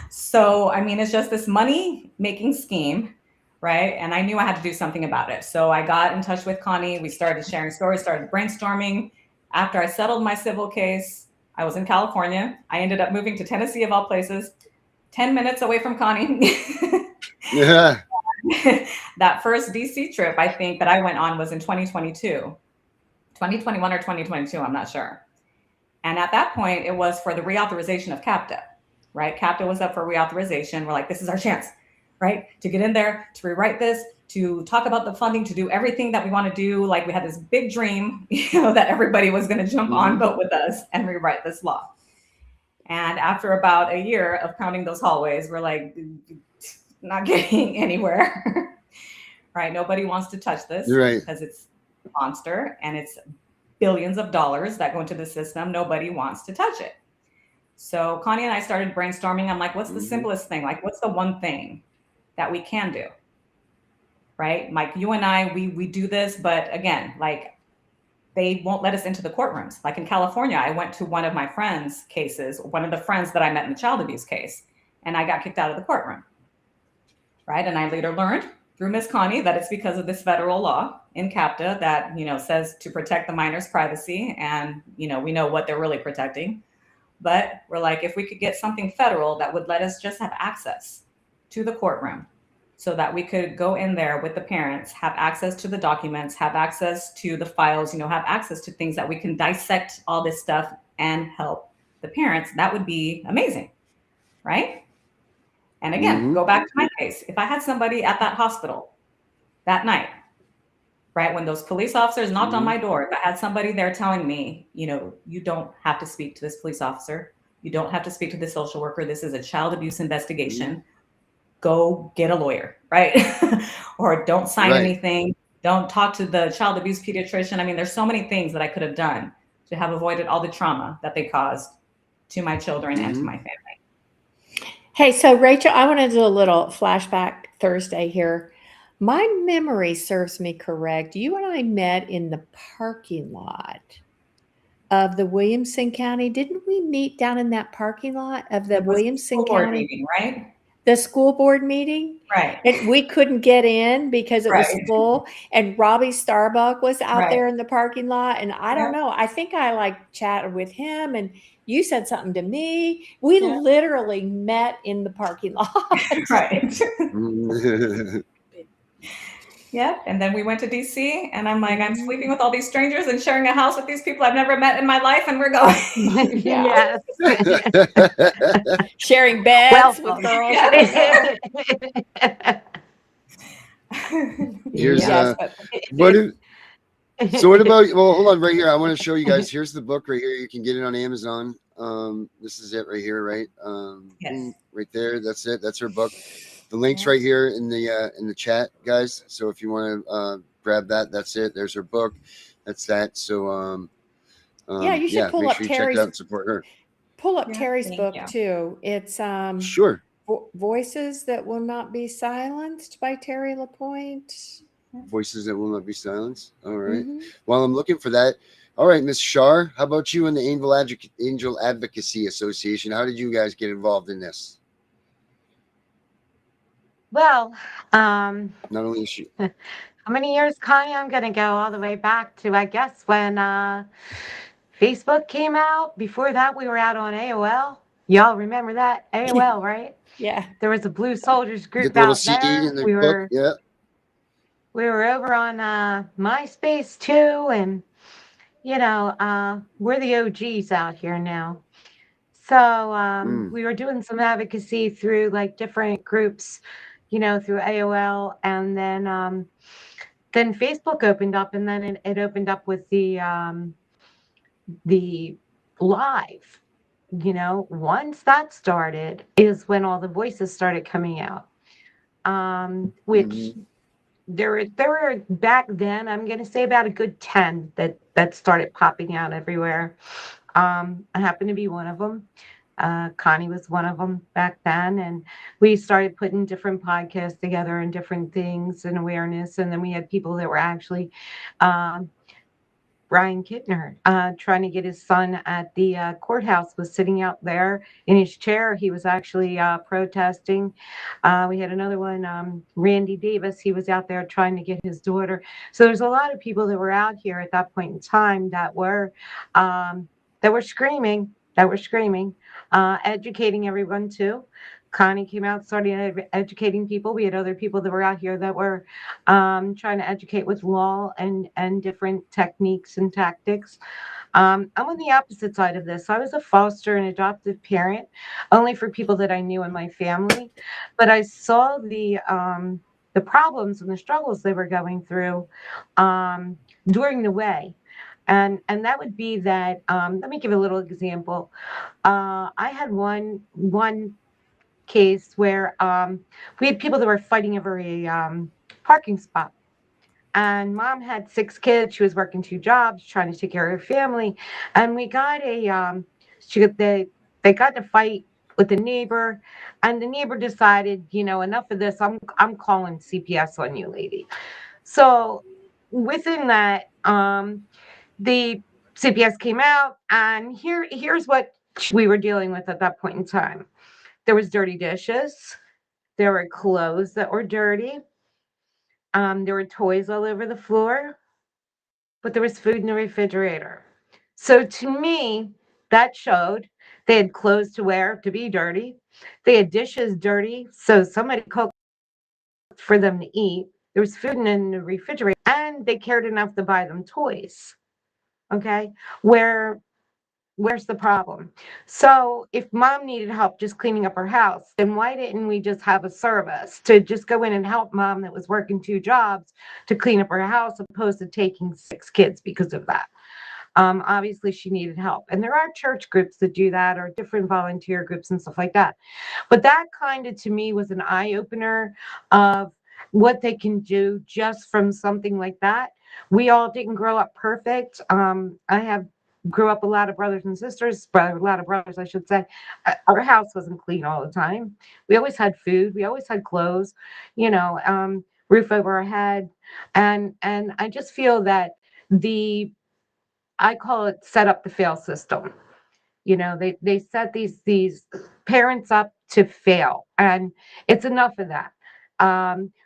So, I mean, it's just this money making scheme, right? And I knew I had to do something about it. So I got in touch with Connie. We started sharing stories, started brainstorming. After I settled my civil case, I was in California. I ended up moving to Tennessee, of all places, 10 minutes away from Connie. Yeah. That first DC trip, I think, that I went on was in 2021 or 2022, I'm not sure. And at that point, it was for the reauthorization of CAPTA, right? CAPTA was up for reauthorization. We're like, this is our chance, right? To get in there, to rewrite this, to talk about the funding, to do everything that we want to do. Like, we had this big dream, that everybody was going to jump on boat with us and rewrite this law. And after about a year of counting those hallways, we're like, not getting anywhere, right? Nobody wants to touch this because it's a monster and it's billions of dollars that go into the system. Nobody wants to touch it. So Connie and I started brainstorming. I'm like, what's the simplest thing? Like, what's the one thing that we can do? Right? Like, you and I, we do this, but again, like, they won't let us into the courtrooms. Like in California, I went to one of my friends' cases, one of the friends that I met in the child abuse case, and I got kicked out of the courtroom. Right? And I later learned through Miss Connie that it's because of this federal law in CAPTA that, says to protect the minor's privacy. And, we know what they're really protecting. But we're like, if we could get something federal that would let us just have access to the courtroom so that we could go in there with the parents, have access to the documents, have access to the files, have access to things that we can dissect all this stuff and help the parents, that would be amazing. Right? And again, go back to my case. If I had somebody at that hospital that night, right, when those police officers knocked on my door, if I had somebody there telling me, you don't have to speak to this police officer, You don't have to speak to the social worker. This is a child abuse investigation. Go get a lawyer, right? Or don't sign anything. Don't talk to the child abuse pediatrician. I mean, there's so many things that I could have done to have avoided all the trauma that they caused to my children and to my family. Hey, so Rachel, I want to do a little flashback Thursday here. My memory serves me correct. You and I met in the parking lot of the Williamson County. Didn't we meet down in that parking lot of the Williamson County meeting, right? The school board meeting? Right. And we couldn't get in because it was full. And Robbie Starbuck was out there in the parking lot. And I don't know. I think I like chatted with him and you said something to me. We literally met in the parking lot. Right. Yeah. And then we went to DC and I'm like, I'm sleeping with all these strangers and sharing a house with these people I've never met in my life. And we're going. Yes. Sharing beds with girls. Here's what about, well, hold on right here. I want to show you guys. Here's the book right here. You can get it on Amazon. This is it right here, right? Right there. That's it. That's her book. The link's right here in the chat, guys. So if you want to grab that, that's it. There's her book. That's that. So you should pull make up sure you Terry's. check it out and support her. Pull up Terry's book too. It's sure. Voices That Will Not Be Silenced by Terry LaPointe. Voices That Will Not Be Silenced. All right. While I'm looking for that, all right, Miss Shar, how about you and the Angel Advocacy Association? How did you guys get involved in this? Well, not only is she. How many years, Connie? I'm going to go all the way back to, I guess, when Facebook came out. Before that, we were out on AOL. Y'all remember that? AOL, right? Yeah. There was a Blue Soldiers group the out CD there. in the book. Yeah. We were over on MySpace too, and we're the OGs out here now. So we were doing some advocacy through like different groups, through AOL, and then Facebook opened up, and then it opened up with the live. Once that started is when all the voices started coming out, which there were back then, I'm going to say about a good 10 that started popping out everywhere. I happened to be one of them. Connie was one of them back then. And we started putting different podcasts together and different things and awareness. And then we had people that were actually, Brian Kittner, trying to get his son at the courthouse, was sitting out there in his chair. He was actually protesting. We had another one, Randy Davis. He was out there trying to get his daughter. So there's a lot of people that were out here at that point in time that were screaming, educating everyone too. Connie came out, started educating people. We had other people that were out here that were trying to educate with law and different techniques and tactics. I'm on the opposite side of this. I was a foster and adoptive parent, only for people that I knew in my family. But I saw the problems and the struggles they were going through during the way. And that would be that, let me give a little example. I had one case where we had people that were fighting over a parking spot. And mom had 6 kids. She was working 2 jobs, trying to take care of her family. And we got they got in a fight with the neighbor. And the neighbor decided, enough of this. I'm calling CPS on you, lady. So within that, the CPS came out, and here's what we were dealing with at that point in time. There was dirty dishes. There were clothes that were dirty. There were toys all over the floor, but there was food in the refrigerator. So to me, that showed they had clothes to wear to be dirty. They had dishes dirty, so somebody cooked for them to eat. There was food in the refrigerator, and they cared enough to buy them toys. Okay, where's the problem? So if mom needed help just cleaning up her house, then why didn't we just have a service to just go in and help mom that was working 2 jobs to clean up her house, opposed to taking 6 kids because of that? Obviously, she needed help. And there are church groups that do that, or different volunteer groups and stuff like that. But that kind of, to me, was an eye-opener of what they can do just from something like that. We all didn't grow up perfect. I grew up a lot of brothers and sisters, a lot of brothers, I should say. Our house wasn't clean all the time. We always had food. We always had clothes, roof over our head. And I just feel that I call it set up the fail system. They set these parents up to fail, and it's enough of that.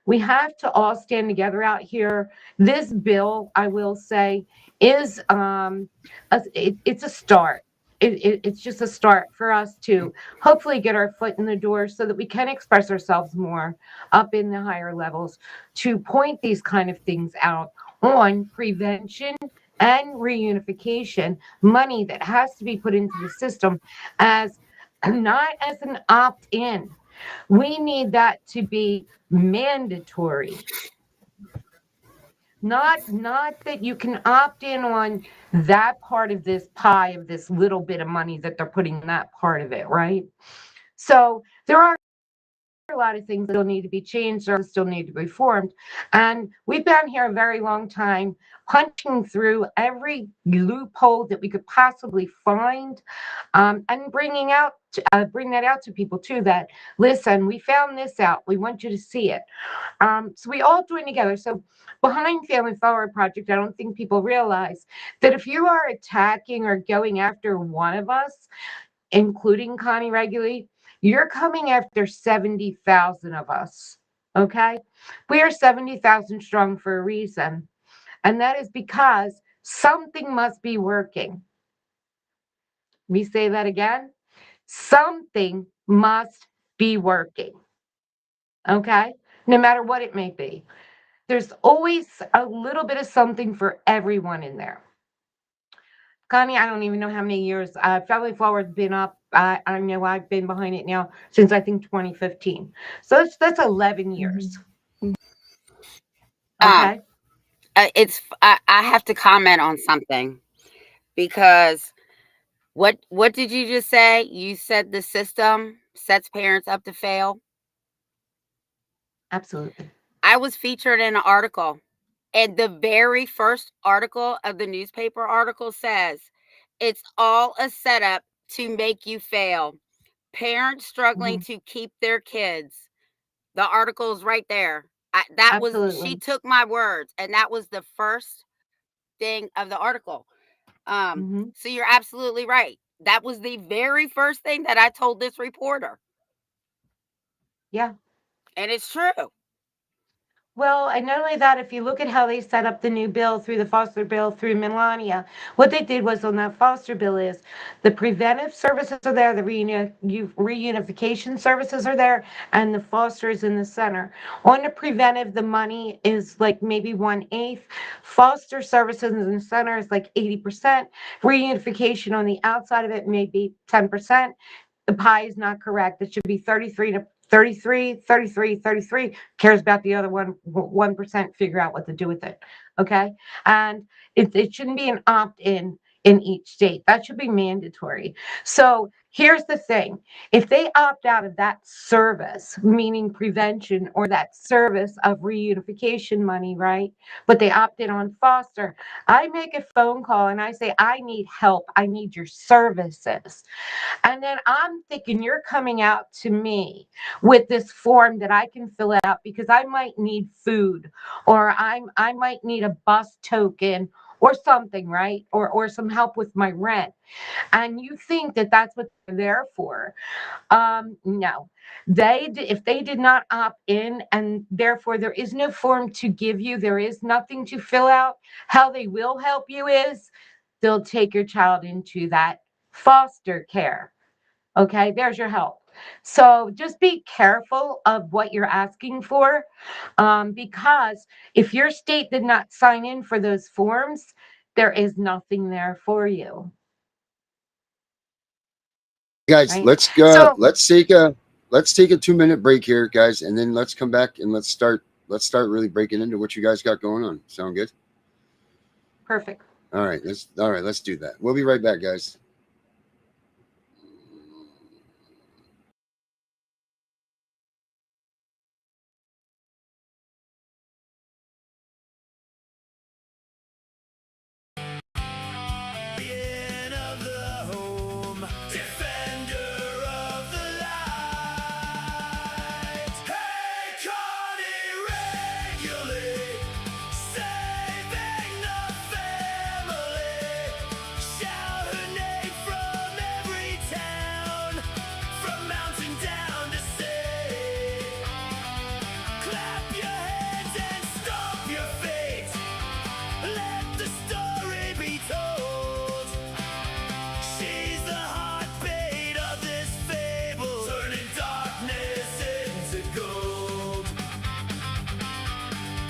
We have to all stand together out here. This bill, I will say, is it's a start. It's just a start for us to hopefully get our foot in the door so that we can express ourselves more up in the higher levels, to point these kind of things out on prevention and reunification, money that has to be put into the system as not as an opt-in. We need that to be mandatory. Not that you can opt in on that part of this pie, of this little bit of money that they're putting in that part of it, right? So there are a lot of things that still need to be changed or still need to be reformed. And we've been here a very long time, punching through every loophole that we could possibly find, and bring that out to people too, that, listen, we found this out. We want you to see it. So we all doing together. So behind Family Forward Project, I don't think people realize that if you are attacking or going after one of us, including Connie regularly, you're coming after 70,000 of us. Okay? We are 70,000 strong for a reason. And that is because something must be working. Me say that again. Something must be working. Okay? No matter what it may be. There's always a little bit of something for everyone in there. Connie, I don't even know how many years Family Forward's been up. I know I've been behind it now since, I think, 2015. So that's 11 years. Okay. I have to comment on something, because what did you just say? You said the system sets parents up to fail. Absolutely. I was featured in an article, and the very first article of the newspaper article says, it's all a setup to make you fail. Parents struggling to keep their kids. The article's right there. She took my words, and that was the first thing of the article. So you're absolutely right. That was the very first thing that I told this reporter. Yeah. And it's true. Well, and not only that, if you look at how they set up the new bill through the foster bill through Melania, what they did was, on that foster bill, is the preventive services are there, the reunification services are there, and the foster is in the center. On the preventive, the money is like maybe 1/8. Foster services in the center is like 80%. Reunification on the outside of it may be 10%. The pie is not correct. It should be 33, cares about the other 1%, figure out what to do with it. Okay. And it shouldn't be an opt-in in each state. That should be mandatory. So here's the thing. If they opt out of that service, meaning prevention, or that service of reunification money, right? But they opt in on foster, I make a phone call and I say, I need help. I need your services. And then I'm thinking, you're coming out to me with this form that I can fill out because I might need food, or I might need a bus token or something, right? Or some help with my rent. And you think that that's what they're there for. No, if they did not opt in, and therefore there is no form to give you, there is nothing to fill out, how they will help you is they'll take your child into that foster care. Okay, there's your help. So just be careful of what you're asking for, because if your state did not sign in for those forms, there is nothing there for you. Guys, Right? let's go. So, let's take a 2-minute break here, guys, and then let's come back and let's start really breaking into what you guys got going on. Sound good? Perfect. All right, let's do that. We'll be right back, guys.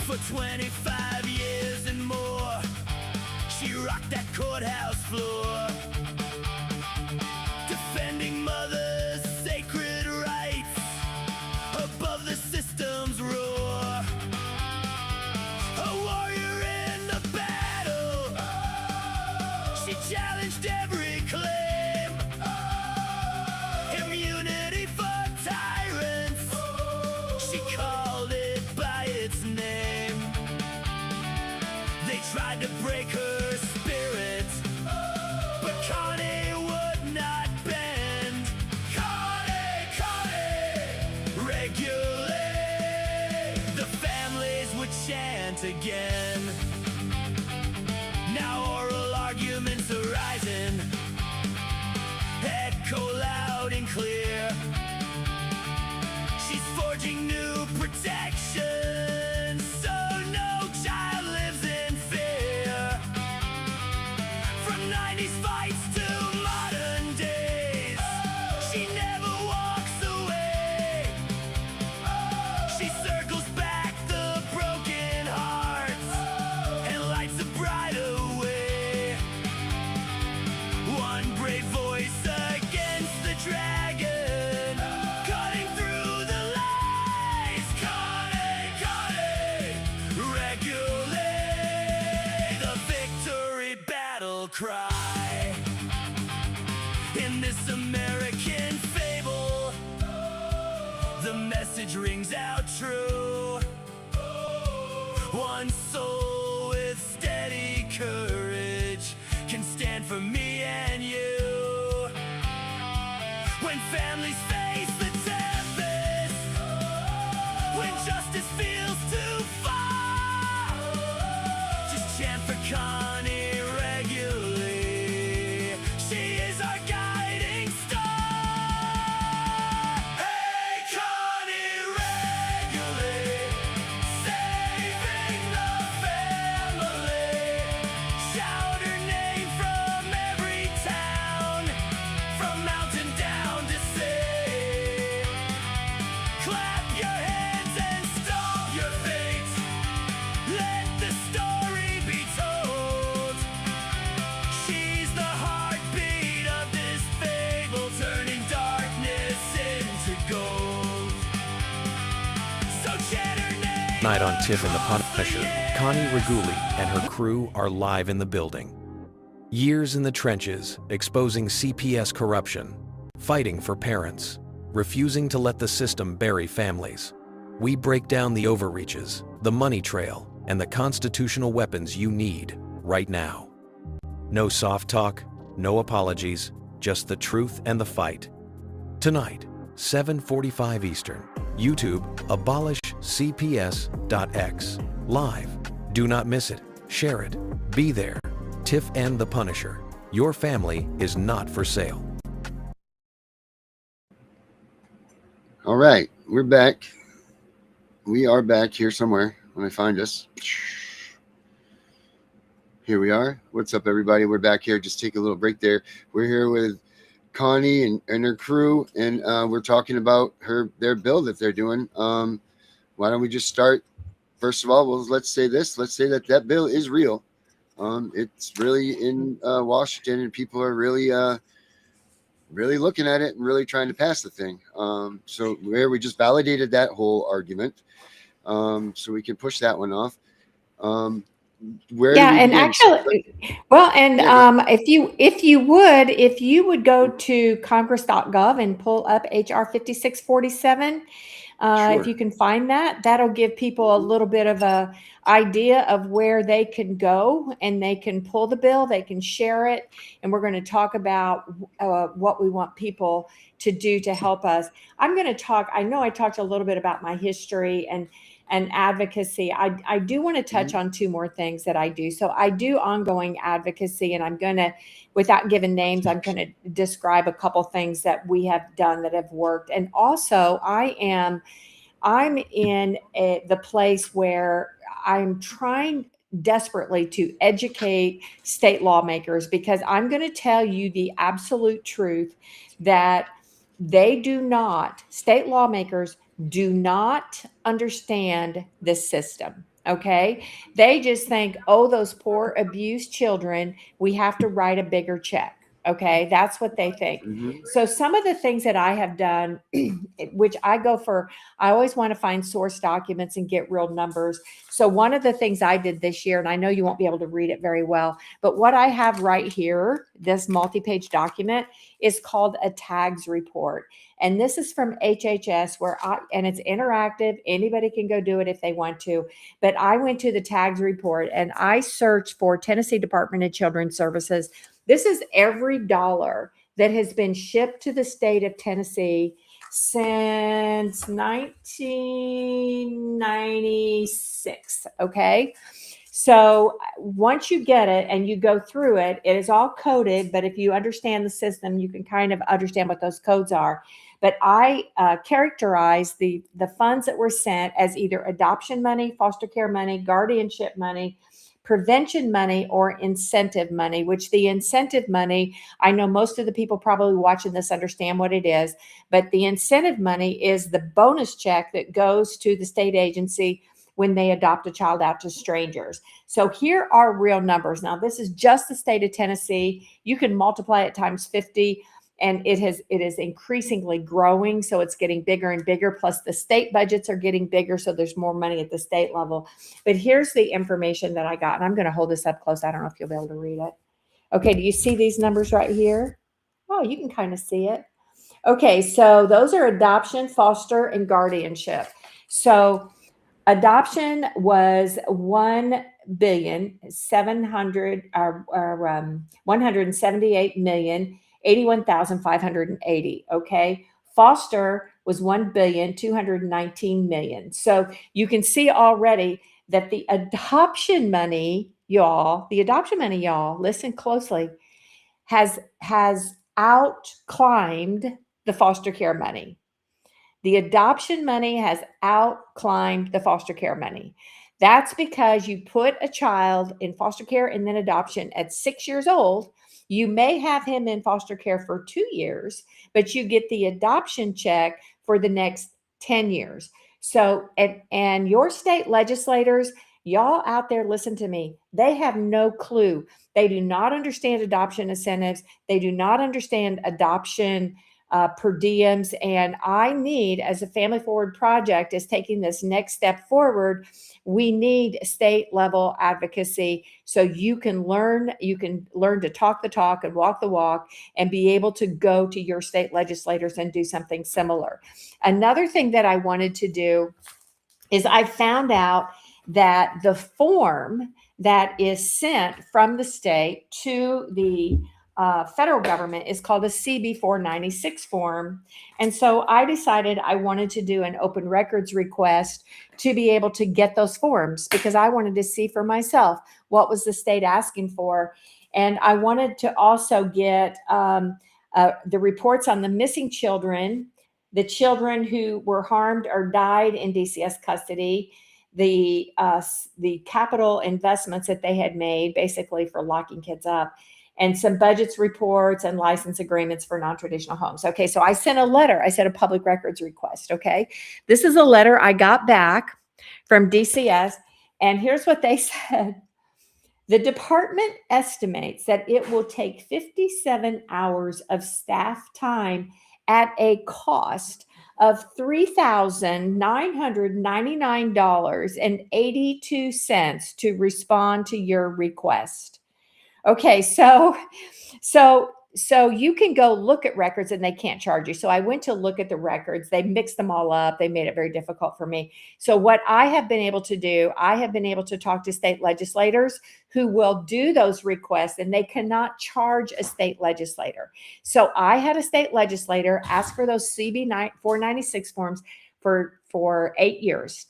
For 25 years and more, she rocked that courthouse floor, defending mothers' sacred rights above the system's roar. A warrior in the battle, she challenged every claim. Immunity for tyrants, she called it by its name. They tried to break her spirit, but Connie would not bend. Connie, regulate. The families would chant again. Now oral arguments are rising, echo loud and clear. She's forging new protections, so no child lives in fear. From 90s fights to modern days, she never walks away. She circles back the broken hearts and lights a brighter way. One brave voice against the dragon, cutting through the lies. Connie, regulate the victory battle cry. In this American fable, the message rings out true. One soul with steady courage can stand for me and you. When families face the tempest, when justice feels too far, just chant for Connie regularly. She is our guiding star. Hey, Connie regularly, saving the family. Shout her name from every town, from mountain down to sea. Clap your hands and stomp your feet. Let the story be told. She's the heartbeat of this fable, turning darkness into gold. So chant her name. Tonight on Tiff and the Punisher, Connie Reguli and her crew are live in the building. Years in the trenches, exposing CPS corruption, fighting for parents, refusing to let the system bury families. We break down the overreaches, the money trail, and the constitutional weapons you need right now. No soft talk, no apologies, just the truth and the fight. Tonight, 7:45 Eastern, YouTube, abolishcps.x, live. Do not miss it. Share it. Be there. Tiff and the Punisher. Your family is not for sale. All right, we're back. We are back here somewhere when I find us. Here we are. What's up, everybody? We're back here. Just take a little break there. We're here with Connie and her crew, and we're talking about their bill that they're doing. Why don't we just start? First of all, well, let's say this. Let's say that bill is real. It's really in Washington, and people are really looking at it and really trying to pass the thing. So we just validated that whole argument, so we can push that one off. where do Yeah, we and begin? So, actually, well, and yeah, go- if you would go to congress.gov and pull up HR 5647, if you sure. can find that, that'll give people a little bit of a idea of where they can go, and they can pull the bill, they can share it, and we're going to talk about what we want people to do to help us. I'm going to talk. I know I talked a little bit about my history and advocacy. I do want to touch Mhm. on two more things that I do. So I do ongoing advocacy, and I'm going to, without giving names, I'm going to describe a couple things that we have done that have worked. And also I'm in the place where I'm trying desperately to educate state lawmakers, because I'm going to tell you the absolute truth that state lawmakers do not understand this system. Okay. They just think, oh, those poor abused children, we have to write a bigger check. Okay. That's what they think. Mhm. So some of the things that I have done, which I always want to find source documents and get real numbers. So one of the things I did this year, and I know you won't be able to read it very well, but what I have right here, this multi-page document, is called a tags report. And this is from HHS, and it's interactive. Anybody can go do it if they want to. But I went to the tags report and I searched for Tennessee Department of Children's Services. This is every dollar that has been shipped to the state of Tennessee since 1996. Okay. So once you get it and you go through it, it is all coded. But if you understand the system, you can kind of understand what those codes are. But I characterize the funds that were sent as either adoption money, foster care money, guardianship money, prevention money, or incentive money, which the incentive money, I know most of the people probably watching this understand what it is, but the incentive money is the bonus check that goes to the state agency when they adopt a child out to strangers. So here are real numbers. Now, this is just the state of Tennessee. You can multiply it times 50, and it is increasingly growing. So it's getting bigger and bigger. Plus the state budgets are getting bigger. So there's more money at the state level. But here's the information that I got. And I'm going to hold this up close. I don't know if you'll be able to read it. Okay. Do you see these numbers right here? Oh, you can kind of see it. Okay. So those are adoption, foster, and guardianship. So adoption was 178,081,580. Okay. Foster was 1,219,000,000. So you can see already that the adoption money, y'all, listen closely, has outclimbed the foster care money. The adoption money has outclimbed the foster care money. That's because you put a child in foster care and then adoption at 6 years old. You may have him in foster care for 2 years, but you get the adoption check for the next 10 years. So, and your state legislators, y'all out there, listen to me. They have no clue. They do not understand adoption incentives. They do not understand adoption per diems. And I need, as a Family Forward project is taking this next step forward, we need state level advocacy so you can learn to talk the talk and walk the walk and be able to go to your state legislators and do something similar. Another thing that I wanted to do is I found out that the form that is sent from the state to the federal government is called a CB 496 form. And so I decided I wanted to do an open records request to be able to get those forms, because I wanted to see for myself what was the state asking for. And I wanted to also get the reports on the missing children, the children who were harmed or died in DCS custody, the capital investments that they had made basically for locking kids up, and some budgets reports and license agreements for non-traditional homes. Okay, so I sent a letter. I sent a public records request, okay? This is a letter I got back from DCS, and here's what they said. The department estimates that it will take 57 hours of staff time at a cost of $3,999.82 to respond to your request. Okay, so you can go look at records and they can't charge you. So I went to look at the records. They mixed them all up. They made it very difficult for me. So what I have been able to do, I have been able to talk to state legislators who will do those requests, and they cannot charge a state legislator. So I had a state legislator ask for those CB 496 forms for 8 years,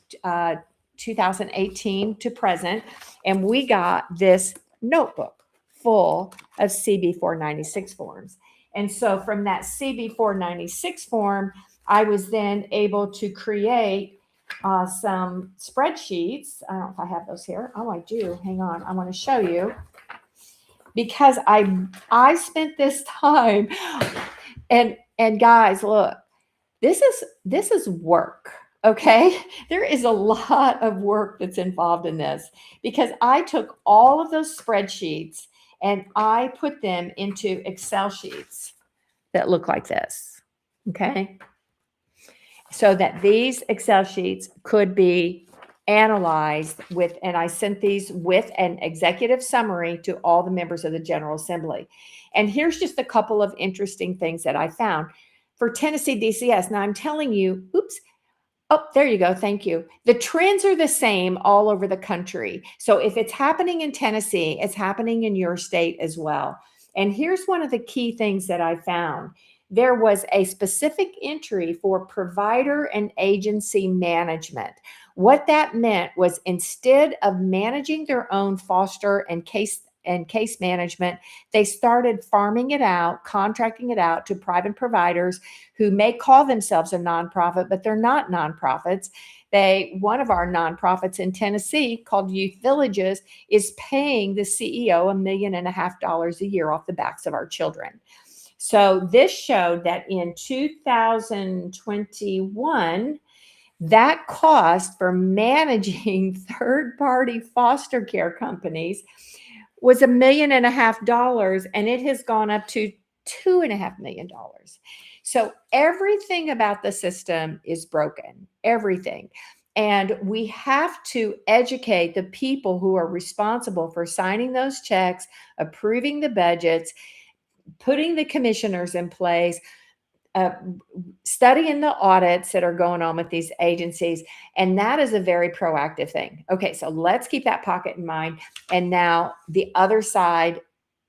2018 to present, and we got this notebook full of CB 496 forms. And so from that CB 496 form, I was then able to create some spreadsheets. I don't know if I have those here. Oh, I do. Hang on. I want to show you, because I spent this time, and guys, look, this is work. Okay, there is a lot of work that's involved in this, because I took all of those spreadsheets and I put them into Excel sheets that look like this. Okay, so that these Excel sheets could be analyzed with, and I sent these with an executive summary to all the members of the General Assembly. And here's just a couple of interesting things that I found for Tennessee DCS. Now I'm telling you, oops. Oh, there you go. Thank you. The trends are the same all over the country. So if it's happening in Tennessee, it's happening in your state as well. And here's one of the key things that I found. There was a specific entry for provider and agency management. What that meant was, instead of managing their own foster and case management, they started farming it out, contracting it out to private providers who may call themselves a nonprofit, but they're not nonprofits. One of our nonprofits in Tennessee, called Youth Villages, is paying the CEO $1.5 million a year off the backs of our children. So this showed that in 2021, that cost for managing third-party foster care companies was $1.5 million, and it has gone up to $2.5 million. So everything about the system is broken, everything. And we have to educate the people who are responsible for signing those checks, approving the budgets, putting the commissioners in place, studying the audits that are going on with these agencies. And that is a very proactive thing. Okay, so let's keep that pocket in mind. And now the other side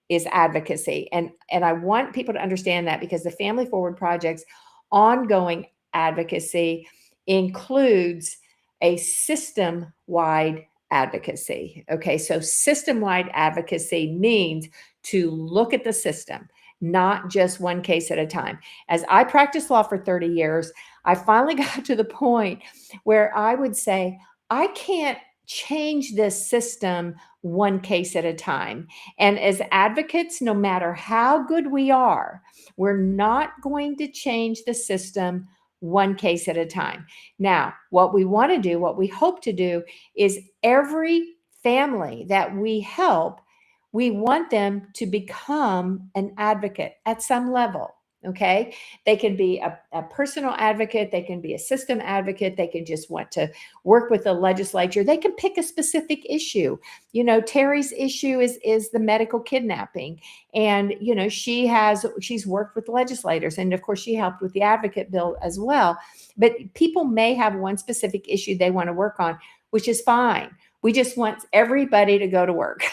is advocacy. And I want people to understand that, because the Family Forward Project's ongoing advocacy includes a system-wide advocacy. Okay, so system-wide advocacy means to look at the system, not just one case at a time. As I practiced law for 30 years, I finally got to the point where I would say, I can't change this system one case at a time. And as advocates, no matter how good we are, we're not going to change the system one case at a time. Now, what we want to do, what we hope to do, is every family that we help, we want them to become an advocate at some level. Okay. They can be a personal advocate. They can be a system advocate. They can just want to work with the legislature. They can pick a specific issue. You know, Terry's issue is the medical kidnapping. And, you know, she's worked with legislators. And of course, she helped with the advocate bill as well. But people may have one specific issue they want to work on, which is fine. We just want everybody to go to work.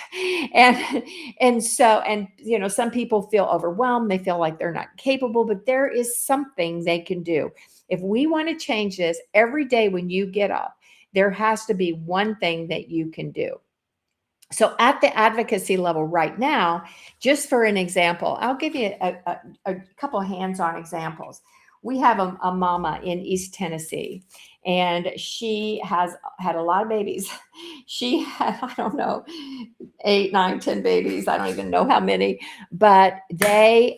And so, you know, some people feel overwhelmed. They feel like they're not capable, but there is something they can do. If we want to change this, every day when you get up, there has to be one thing that you can do. So at the advocacy level right now, just for an example, I'll give you a couple of hands-on examples. We have a mama in East Tennessee, and she has had a lot of babies. She had, I don't know, 8, 9, 10 babies. I don't even know how many, but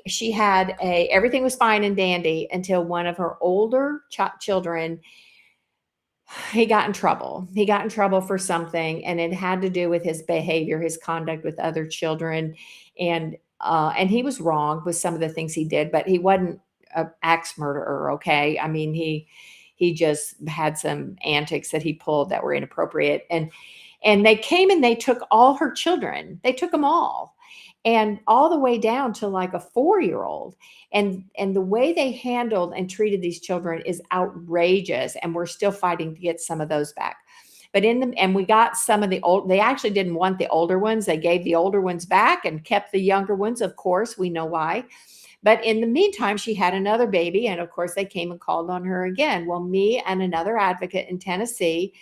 she had everything was fine and dandy until one of her older children, he got in trouble. He got in trouble for something, and it had to do with his behavior, his conduct with other children. And he was wrong with some of the things he did, but he wasn't a axe murderer. Okay. I mean, he just had some antics that he pulled that were inappropriate. And they came and they took all her children. They took them all, and all the way down to like a 4-year-old. And the way they handled and treated these children is outrageous. And we're still fighting to get some of those back. But and we got some of the old, they actually didn't want the older ones. They gave the older ones back and kept the younger ones. Of course, we know why. But in the meantime, she had another baby. And of course, they came and called on her again. Well, me and another advocate in Tennessee,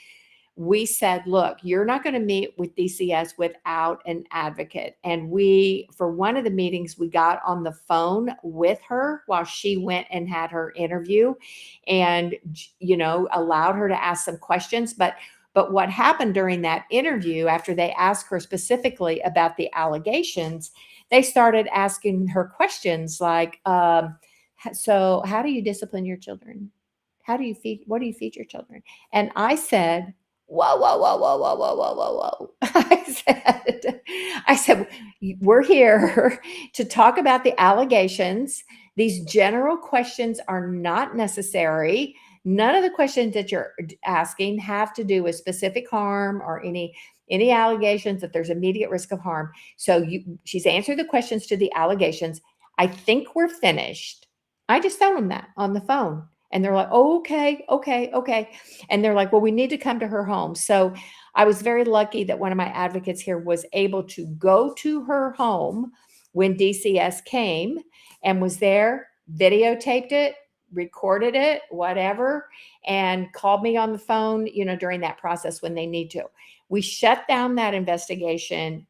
we said, look, you're not going to meet with DCS without an advocate. And for one of the meetings, we got on the phone with her while she went and had her interview and, allowed her to ask some questions. But what happened during that interview, after they asked her specifically about the allegations, they started asking her questions like, so how do you discipline your children? What do you feed your children? And I said, whoa, whoa, whoa, whoa, whoa, whoa, whoa, whoa, whoa. I said, we're here to talk about the allegations. These general questions are not necessary. None of the questions that you're asking have to do with specific harm or any allegations that there's immediate risk of harm. So she's answered the questions to the allegations. I think we're finished. I just told them that on the phone. And they're like, oh, okay. And they're like, well, we need to come to her home. So I was very lucky that one of my advocates here was able to go to her home when DCS came and was there, videotaped it, recorded it, whatever, and called me on the phone, during that process when they need to. We shut down that investigation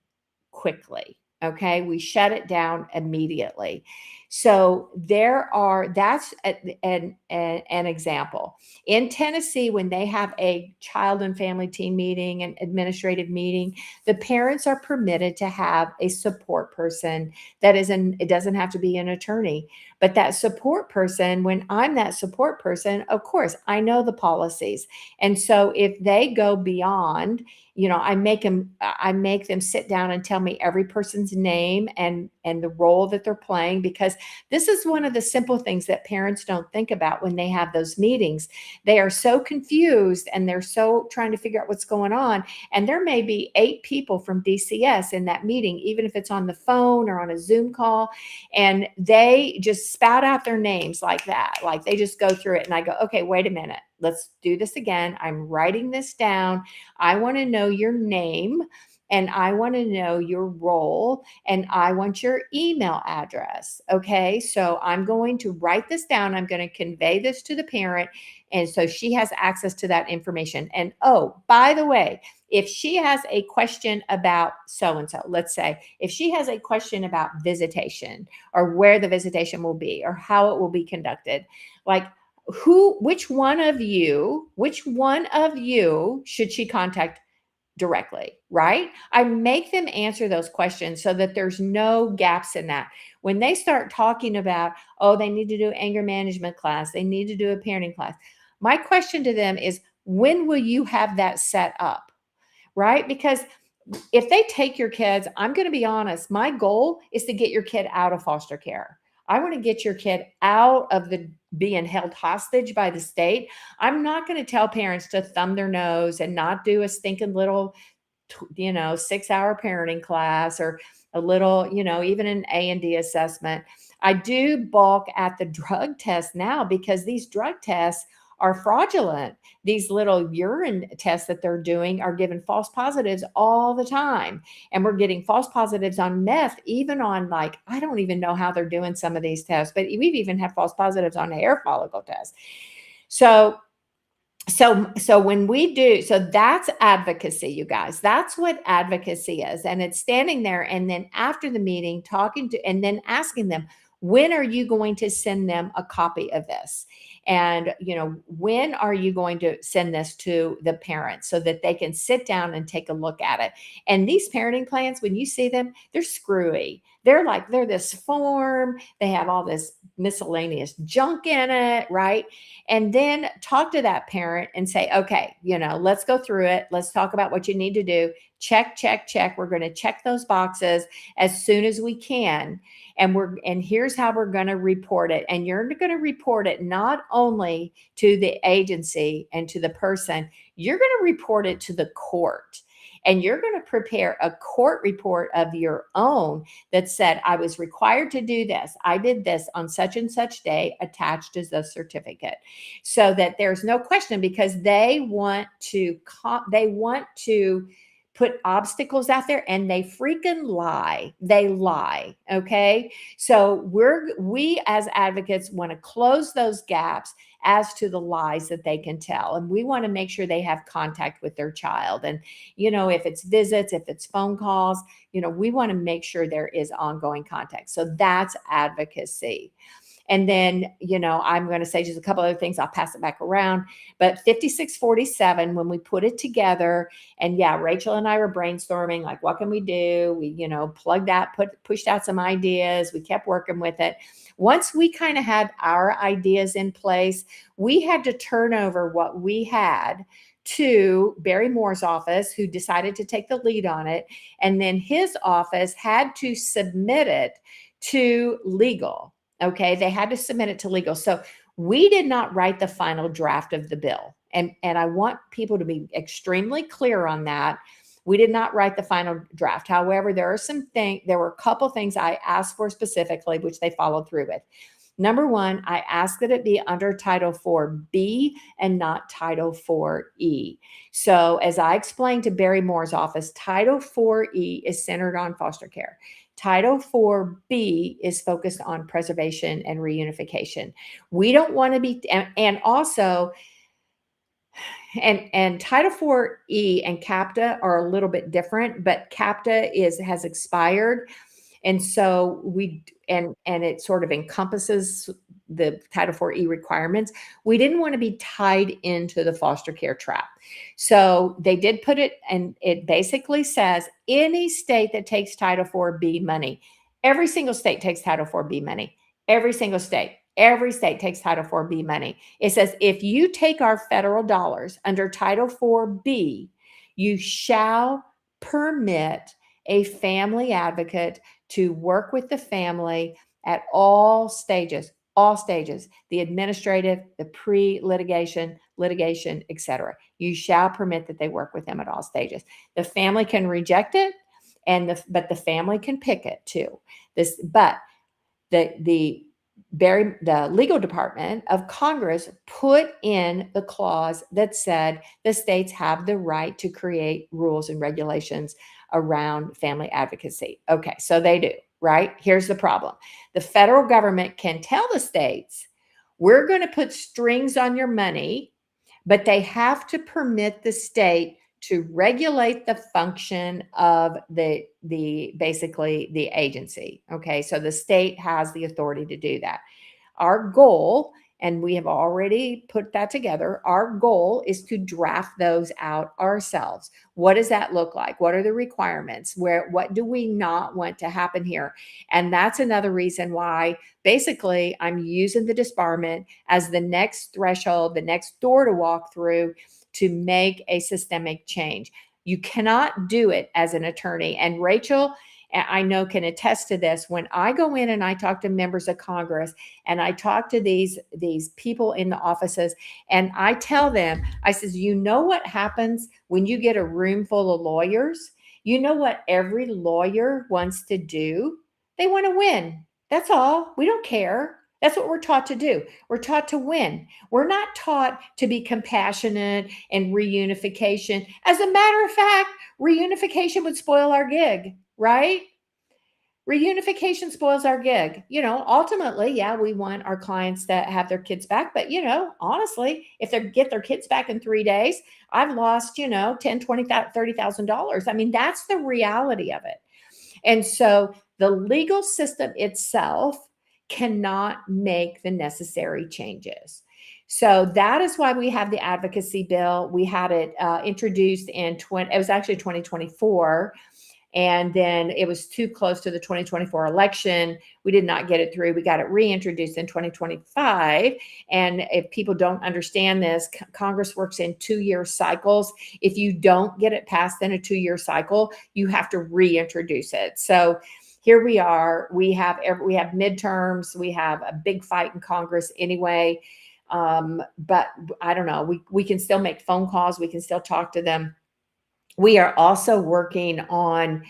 quickly. Okay. We shut it down immediately. So that's an example. In Tennessee, when they have a child and family team meeting and administrative meeting, the parents are permitted to have a support person it doesn't have to be an attorney, but that support person, when I'm that support person, of course, I know the policies. And so if they go beyond, I make them sit down and tell me every person's name and the role that they're playing, because this is one of the simple things that parents don't think about when they have those meetings. They are so confused and they're so trying to figure out what's going on. And there may be 8 people from DCS in that meeting, even if it's on the phone or on a Zoom call, and they just spout out their names like that. Like they just go through it and I go, okay, wait a minute. Let's do this again. I'm writing this down. I want to know your name and I want to know your role and I want your email address. Okay. So I'm going to write this down. I'm going to convey this to the parent. And so she has access to that information. And oh, by the way, if she has a question about so-and-so, let's say, if she has a question about visitation or where the visitation will be or how it will be conducted, like, which one of you should she contact directly, right? I make them answer those questions so that there's no gaps in that. When they start talking about, oh, they need to do anger management class, they need to do a parenting class. My question to them is, when will you have that set up, right? Because if they take your kids, I'm going to be honest, my goal is to get your kid out of foster care. I want to get your kid out of being held hostage by the state. I'm not going to tell parents to thumb their nose and not do a stinking little, 6-hour parenting class or a little, even an A&D assessment. I do balk at the drug test now because these drug tests are fraudulent. These little urine tests that they're doing are giving false positives all the time. And we're getting false positives on meth, even on I don't even know how they're doing some of these tests, but we've even had false positives on hair follicle tests. So when we do, so that's advocacy, you guys. That's what advocacy is. And it's standing there and then after the meeting and then asking them, when are you going to send them a copy of this? And, when are you going to send this to the parents so that they can sit down and take a look at it? And these parenting plans, when you see them, they're screwy. they're this form. They have all this miscellaneous junk in it, right? And then talk to that parent and say, okay, let's go through it. Let's talk about what you need to do. Check, check, check. We're going to check those boxes as soon as we can. And here's how we're going to report it. And you're going to report it not only to the agency and to the person, you're going to report it to the court. And you're going to prepare a court report of your own that said, I was required to do this. I did this on such and such day, attached as a certificate, so that there's no question, because they want to put obstacles out there, and they freaking lie. They lie. Okay. So we as advocates want to close those gaps as to the lies that they can tell. And we want to make sure they have contact with their child. And, if it's visits, if it's phone calls, we want to make sure there is ongoing contact. So that's advocacy. And then, I'm going to say just a couple other things. I'll pass it back around. But 5647, when we put it together, and yeah, Rachel and I were brainstorming, like, what can we do? We, pushed out some ideas. We kept working with it. Once we kind of had our ideas in place, we had to turn over what we had to Barry Moore's office, who decided to take the lead on it. And then his office had to submit it to legal. Okay, they had to submit it to legal. So we did not write the final draft of the bill. And I want people to be extremely clear on that. We did not write the final draft. However, there were a couple things I asked for specifically, which they followed through with. Number one, I asked that it be under Title IV-B and not Title IV-E. So as I explained to Barry Moore's office, Title IV-E is centered on foster care. Title IV-B is focused on preservation and reunification. We don't want to be, and also, and Title IV-E and CAPTA are a little bit different, but CAPTA has expired. And so and it sort of encompasses the Title IV-E requirements. We didn't want to be tied into the foster care trap. So they did put it, and it basically says any state that takes Title IV-B money, every single state takes Title IV-B money, every single state. Every state takes Title IV-B money. It says, if you take our federal dollars under Title IV-B, you shall permit a family advocate to work with the family at all stages, the administrative, the pre-litigation, litigation, etc. You shall permit that they work with them at all stages. The family can reject it, but the family can pick it too. The legal department of Congress put in the clause that said the states have the right to create rules and regulations around family advocacy. Okay, so they do, right? Here's the problem. The federal government can tell the states, we're going to put strings on your money, but they have to permit the state to regulate the function of basically the agency. Okay, so the state has the authority to do that. Our goal, and we have already put that together, our goal is to draft those out ourselves. What does that look like? What are the requirements? What do we not want to happen here? And that's another reason why basically I'm using the disbarment as the next threshold, the next door to walk through to make a systemic change. You cannot do it as an attorney. And Rachel, I know, can attest to this. When I go in and I talk to members of Congress and I talk to these people in the offices, and I tell them, I says, you know what happens when you get a room full of lawyers? You know what every lawyer wants to do? They want to win. That's all. We don't care. That's what we're taught to do. We're taught to win. We're not taught to be compassionate and reunification. As a matter of fact, reunification would spoil our gig, right? Reunification spoils our gig. Ultimately, yeah, we want our clients to have their kids back. But, honestly, if they get their kids back in 3 days, I've lost, $10,000, $20,000, $30,000. I mean, that's the reality of it. And so the legal system itself cannot make the necessary changes. So that is why we have the advocacy bill. We had it introduced it was actually 2024. And then it was too close to the 2024 election. We did not get it through. We got it reintroduced in 2025. And if people don't understand this, Congress works in 2-year cycles. If you don't get it passed in a 2-year cycle, you have to reintroduce it. So here we are. We have midterms. We have a big fight in Congress anyway. But I don't know. We can still make phone calls. We can still talk to them. We are also working on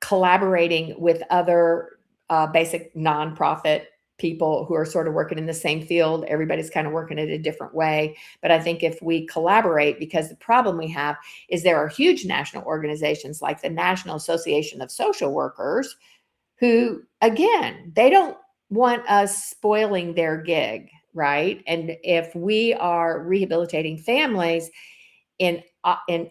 collaborating with other basic nonprofit people who are sort of working in the same field. Everybody's kind of working it a different way. But I think if we collaborate, because the problem we have is there are huge national organizations like the National Association of Social Workers who, again, they don't want us spoiling their gig, right? And if we are rehabilitating families in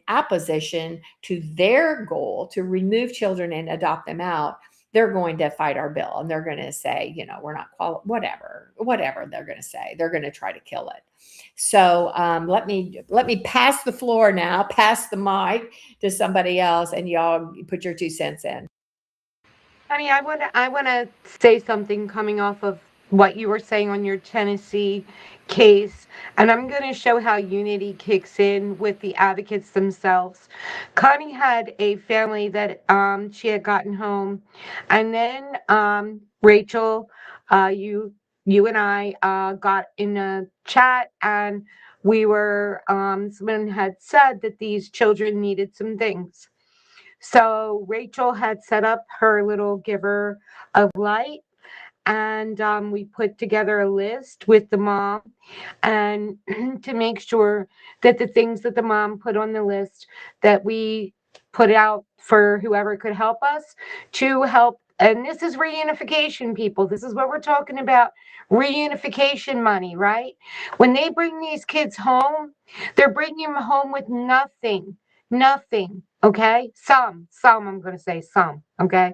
opposition to their goal to remove children and adopt them out, they're going to fight our bill, and they're going to say, we're not whatever they're going to say. They're going to try to kill it. So let me pass the floor now, pass the mic to somebody else, and y'all put your 2 cents in. Honey, I want to say something coming off of what you were saying on your Tennessee case, and I'm going to show how unity kicks in with the advocates themselves. Connie had a family that she had gotten home, and then Rachel, you and I got in a chat, and we were someone had said that these children needed some things. So Rachel had set up her little giver of light, and we put together a list with the mom, and to make sure that the things that the mom put on the list that we put out for whoever could help us to help. And this is reunification, people. This is what we're talking about. Reunification money, right? When they bring these kids home, they're bringing them home with nothing. Okay? Some, I'm going to say some, okay?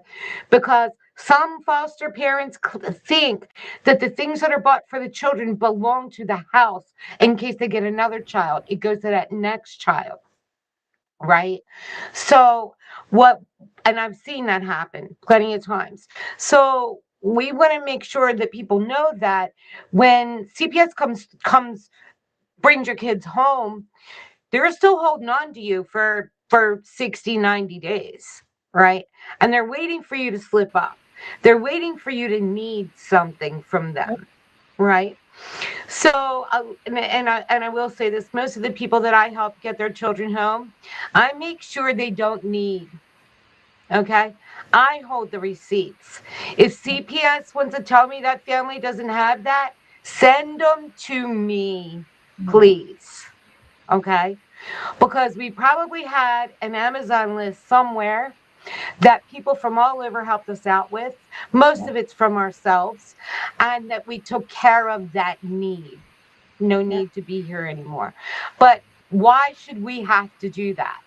Because some foster parents think that the things that are bought for the children belong to the house in case they get another child. It goes to that next child, right? So and I've seen that happen plenty of times. So we want to make sure that people know that when CPS brings your kids home, they're still holding on to you for 60, 90 days, right? And they're waiting for you to slip up. They're waiting for you to need something from them, right? So, and I will say this, most of the people that I help get their children home, I make sure they don't need, okay? I hold the receipts. If CPS wants to tell me that family doesn't have that, send them to me, please, okay? Because we probably had an Amazon list somewhere that people from all over helped us out with. Most of it's from ourselves, and that we took care of that need. No need to be here anymore. But why should we have to do that?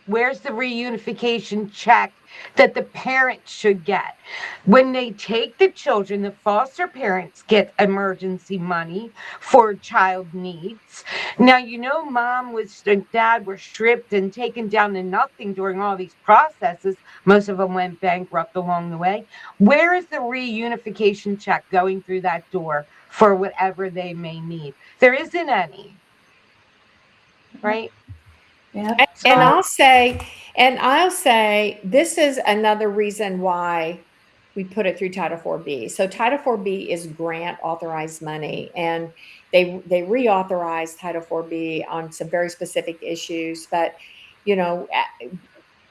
Where's the reunification check that the parents should get? When they take the children, the foster parents get emergency money for child needs. Now, mom and dad were stripped and taken down to nothing during all these processes. Most of them went bankrupt along the way. Where is the reunification check going through that door for whatever they may need? There isn't any, right? Yeah. And I'll say this is another reason why we put it through Title 4B. So Title 4B is grant authorized money, and they reauthorized Title 4B on some very specific issues. But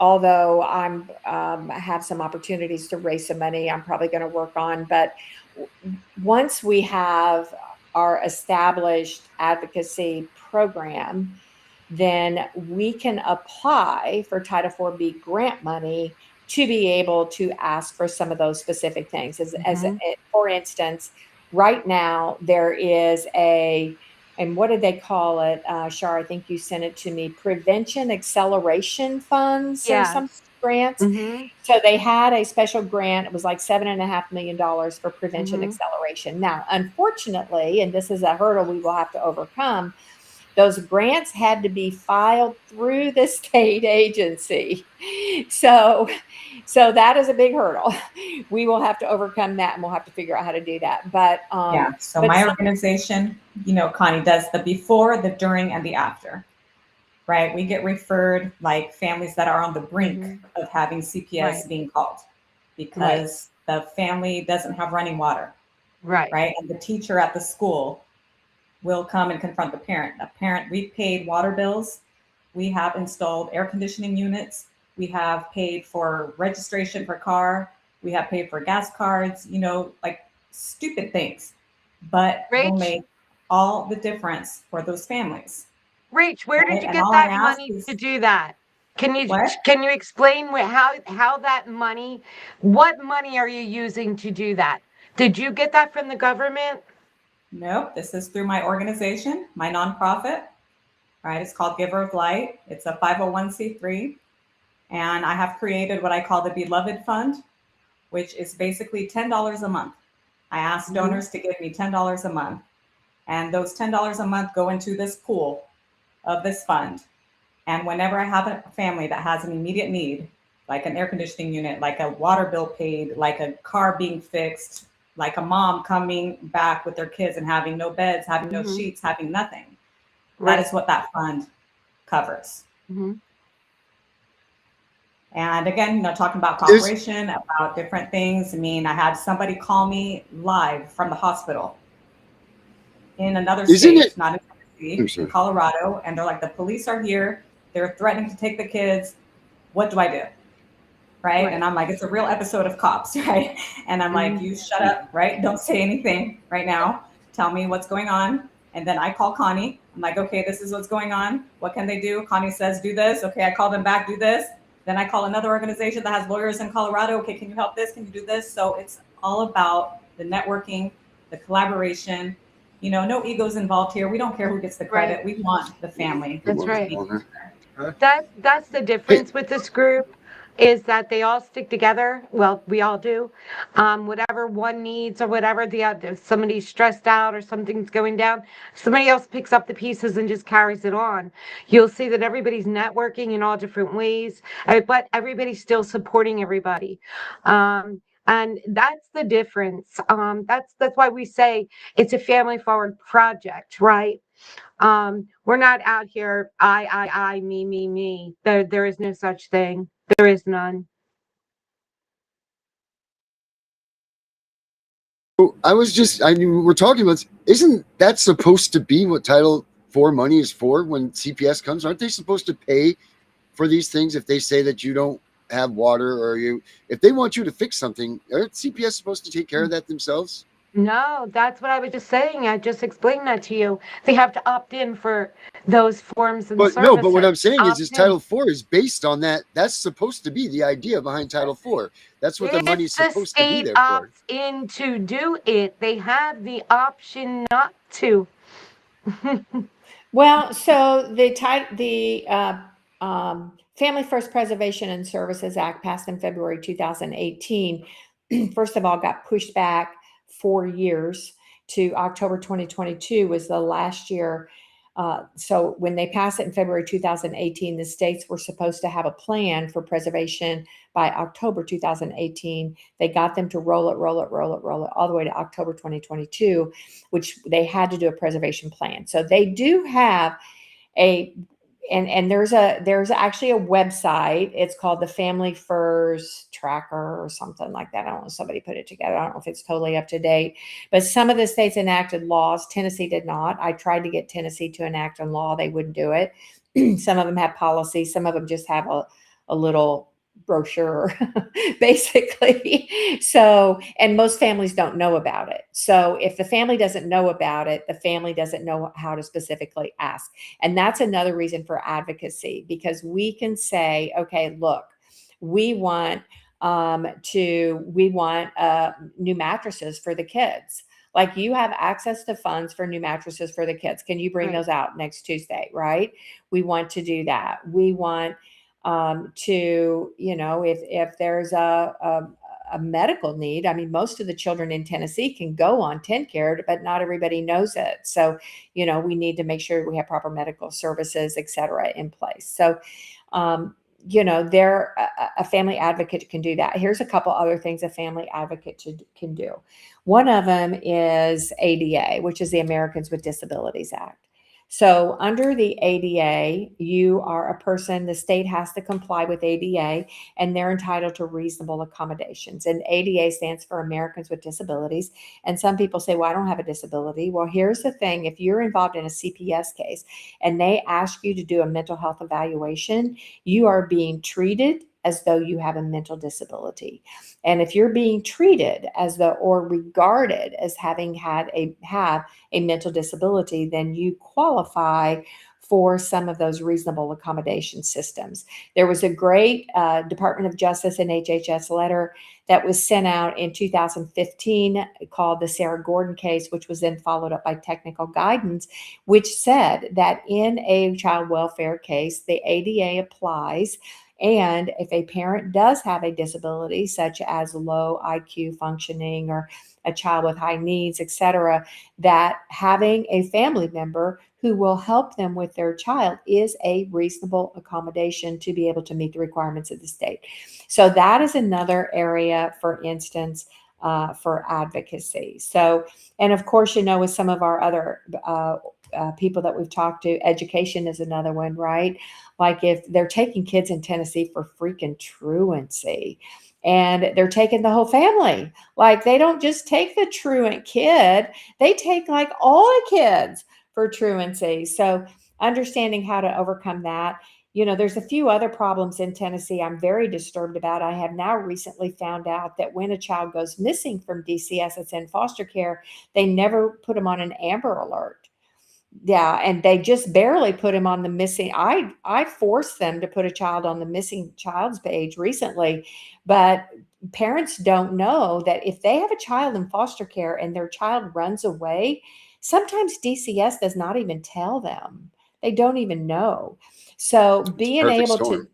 although I have some opportunities to raise some money, I'm probably going to work on. But once we have our established advocacy program, then we can apply for Title 4B grant money to be able to ask for some of those specific things. For instance, right now there is and what did they call it? Shar, I think you sent it to me, prevention acceleration funds or some grants. Mm-hmm. So they had a special grant. It was like $7.5 million for prevention acceleration. Now, unfortunately, and this is a hurdle we will have to overcome, those grants had to be filed through the state agency. So that is a big hurdle. We will have to overcome that, and we'll have to figure out how to do that. But yeah, so my organization, Connie, does the before, the during, and the after. Right? We get referred like families that are on the brink of having CPS being called because the family doesn't have running water. Right? And the teacher at the school will come and confront the parent. The parent, we've paid water bills. We have installed air conditioning units. We have paid for registration for car. We have paid for gas cards, like stupid things, but will make all the difference for those families. Rach, where did you get that money to do that? Can you explain how that money, what money are you using to do that? Did you get that from the government? Nope, this is through my organization, my nonprofit. Right, it's called Giver of Light. It's a 501c3, and I have created what I call the Beloved Fund, which is basically $10 a month. I ask donors to give me $10 a month, and those $10 a month go into this pool of this fund. And whenever I have a family that has an immediate need, like an air conditioning unit, like a water bill paid, like a car being fixed, like a mom coming back with their kids and having no beds, having no sheets, having nothing, that is what that fund covers. And again, talking about cooperation, about different things. I mean, I had somebody call me live from the hospital in another state, not in Tennessee, in Colorado, and they're like, the police are here. They're threatening to take the kids. What do I do? Right? And I'm like, it's a real episode of Cops, right? And I'm like, you shut up, right? Don't say anything right now. Tell me what's going on. And then I call Connie. I'm like, okay, this is what's going on. What can they do? Connie says, do this. Okay, I call them back, do this. Then I call another organization that has lawyers in Colorado. Okay, can you help this? Can you do this? So it's all about the networking, the collaboration. No egos involved here. We don't care who gets the credit. We want the family. That's right. That's the difference with this group, is that they all stick together. Well, we all do. Whatever one needs or whatever, if somebody's stressed out or something's going down, somebody else picks up the pieces and just carries it on. You'll see that everybody's networking in all different ways, but everybody's still supporting everybody. And that's the difference. That's why we say it's a family forward project, right? We're not out here, I, me. There is no such thing. There is none. We're talking about, isn't that supposed to be what Title IV money is for when CPS comes? Aren't they supposed to pay for these things if they say that you don't have water, or if they want you to fix something? Aren't CPS supposed to take care of that themselves? No, that's what I was just saying. I just explained that to you. They have to opt in for those forms and services. No, but what I'm saying is Title IV is based on that. That's supposed to be the idea behind Title IV. That's what the money's supposed to be there for. If the state opts in to do it, they have the option not to. Well, so the Family First Preservation and Services Act passed in February 2018. First of all, got pushed back 4 years to October 2022 was the last year. So when they passed it in February 2018, the states were supposed to have a plan for preservation by October 2018. They got them to roll it all the way to October 2022, which they had to do a preservation plan. So they do have and there's actually a website. It's called the Family First Tracker or something like that. I don't know. Somebody put it together. I don't know if it's totally up to date, but some of the states enacted laws. Tennessee did not. I tried to get Tennessee to enact a law. They wouldn't do it. Some of them have policies. Some of them just have a little brochure basically. So, and most families don't know about it. So if the family doesn't know about it, the family doesn't know how to specifically ask. And that's another reason for advocacy, because we can say, okay, look, we want new mattresses for the kids. Like, you have access to funds for new mattresses for the kids. Can you bring those out next Tuesday? Right. We want to do that. We want if there's a medical need. I mean, most of the children in Tennessee can go on TennCare, but not everybody knows it. So, we need to make sure we have proper medical services, et cetera, in place. So, a family advocate can do that. Here's a couple other things a family advocate can do. One of them is ADA, which is the Americans with Disabilities Act. So under the ADA, you are a person, the state has to comply with ADA, and they're entitled to reasonable accommodations. And ADA stands for Americans with Disabilities. And some people say, well, I don't have a disability. Well, here's the thing. If you're involved in a CPS case and they ask you to do a mental health evaluation, you are being treated as though you have a mental disability. And if you're being treated as though, or regarded as having have a mental disability, then you qualify for some of those reasonable accommodation systems. There was a great Department of Justice and HHS letter that was sent out in 2015 called the Sarah Gordon case, which was then followed up by technical guidance, which said that in a child welfare case, the ADA applies. And if a parent does have a disability, such as low IQ functioning or a child with high needs, etc., that having a family member who will help them with their child is a reasonable accommodation to be able to meet the requirements of the state. So that is another area, for instance, for advocacy. So, and of course, with some of our other people that we've talked to, education is another one, right? Like if they're taking kids in Tennessee for freaking truancy, and they're taking the whole family. Like they don't just take the truant kid, they take like all the kids for truancy. So understanding how to overcome that. There's a few other problems in Tennessee I'm very disturbed about. I have now recently found out that when a child goes missing from DCS that's in foster care, they never put them on an Amber Alert. Yeah, and they just barely put him on the missing. I forced them to put a child on the missing child's page recently, but parents don't know that if they have a child in foster care and their child runs away, sometimes DCS does not even tell them. They don't even know. So being able to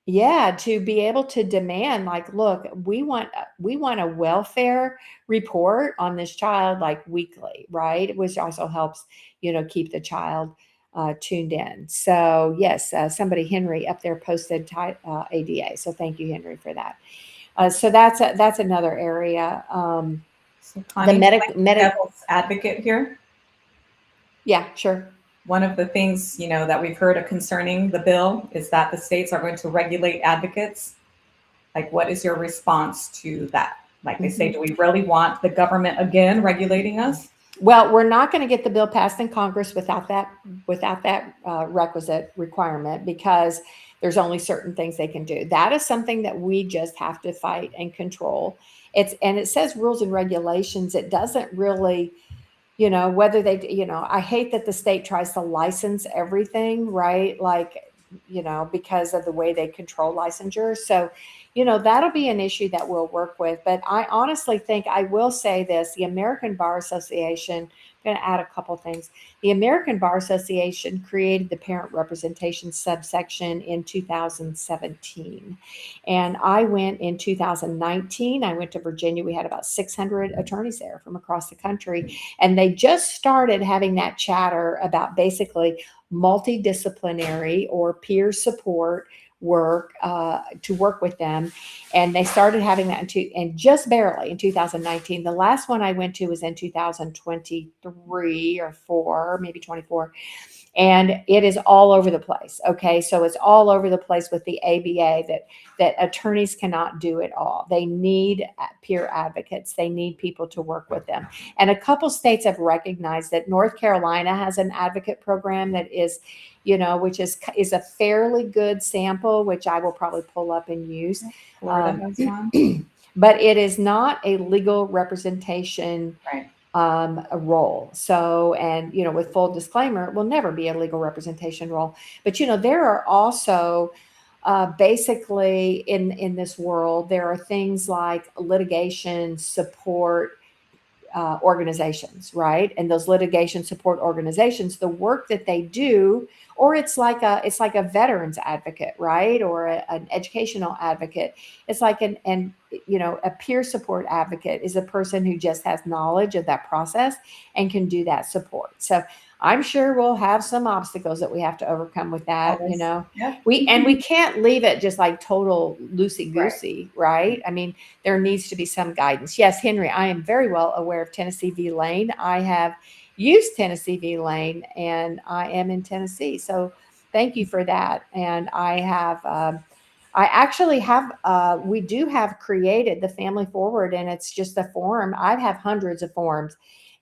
be able to demand, like, look, we want a welfare report on this child like weekly, right? Which also helps, keep the child tuned in. So yes, somebody, Henry, up there posted ADA. So thank you, Henry, for that. So that's another area. So Connie, the devil's advocate here. Yeah, sure. One of the things, that we've heard concerning the bill is that the states are going to regulate advocates. Like, what is your response to that? Like they say, do we really want the government again regulating us? Well, we're not going to get the bill passed in Congress without that requisite requirement, because there's only certain things they can do. That is something that we just have to fight and control. It says rules and regulations. It doesn't really, whether they, I hate that the state tries to license everything, right? Like, because of the way they control licensure. So, that'll be an issue that we'll work with. But I honestly think, I will say this, the American Bar Association, I'm going to add a couple things. The American Bar Association created the parent representation subsection in 2017. And I went in 2019, I went to Virginia. We had about 600 attorneys there from across the country. And they just started having that chatter about basically multidisciplinary or peer support work to work with them. And they started having that and just barely in 2019. The last one I went to was in 2023 or 4, maybe 24. And it is all over the place. Okay. So it's all over the place with the ABA that attorneys cannot do it all. They need peer advocates. They need people to work with them. And a couple states have recognized that. North Carolina has an advocate program that is, which is a fairly good sample, which I will probably pull up and use. Florida has one. But it is not a legal representation. Right. A role. So, and, with full disclaimer, it will never be a legal representation role. But, there are also basically in this world, there are things like litigation support organizations, right? And those litigation support organizations, the work that they do, or it's like a veterans advocate, right? Or an educational advocate. It's like a peer support advocate is a person who just has knowledge of that process and can do that support. So I'm sure we'll have some obstacles that we have to overcome with that, you know. Yeah. We can't leave it just like total loosey-goosey, right? I mean, there needs to be some guidance. Yes, Henry, I am very well aware of Tennessee v. Lane. I have used Tennessee v. Lane, and I am in Tennessee. So thank you for that. And I have, I actually have, we do have created the Family Forward, and it's just a form. I have hundreds of forms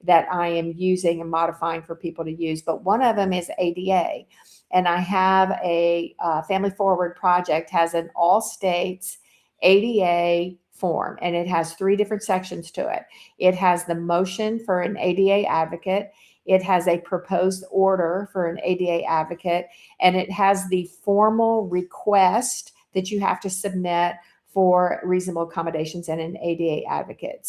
that I am using and modifying for people to use, but one of them is ADA. And I have a Family Forward project, has an all states ADA form, and it has 3 different sections to it. It has the motion for an ADA advocate. It has a proposed order for an ADA advocate, and it has the formal request that you have to submit for reasonable accommodations and an ADA advocate.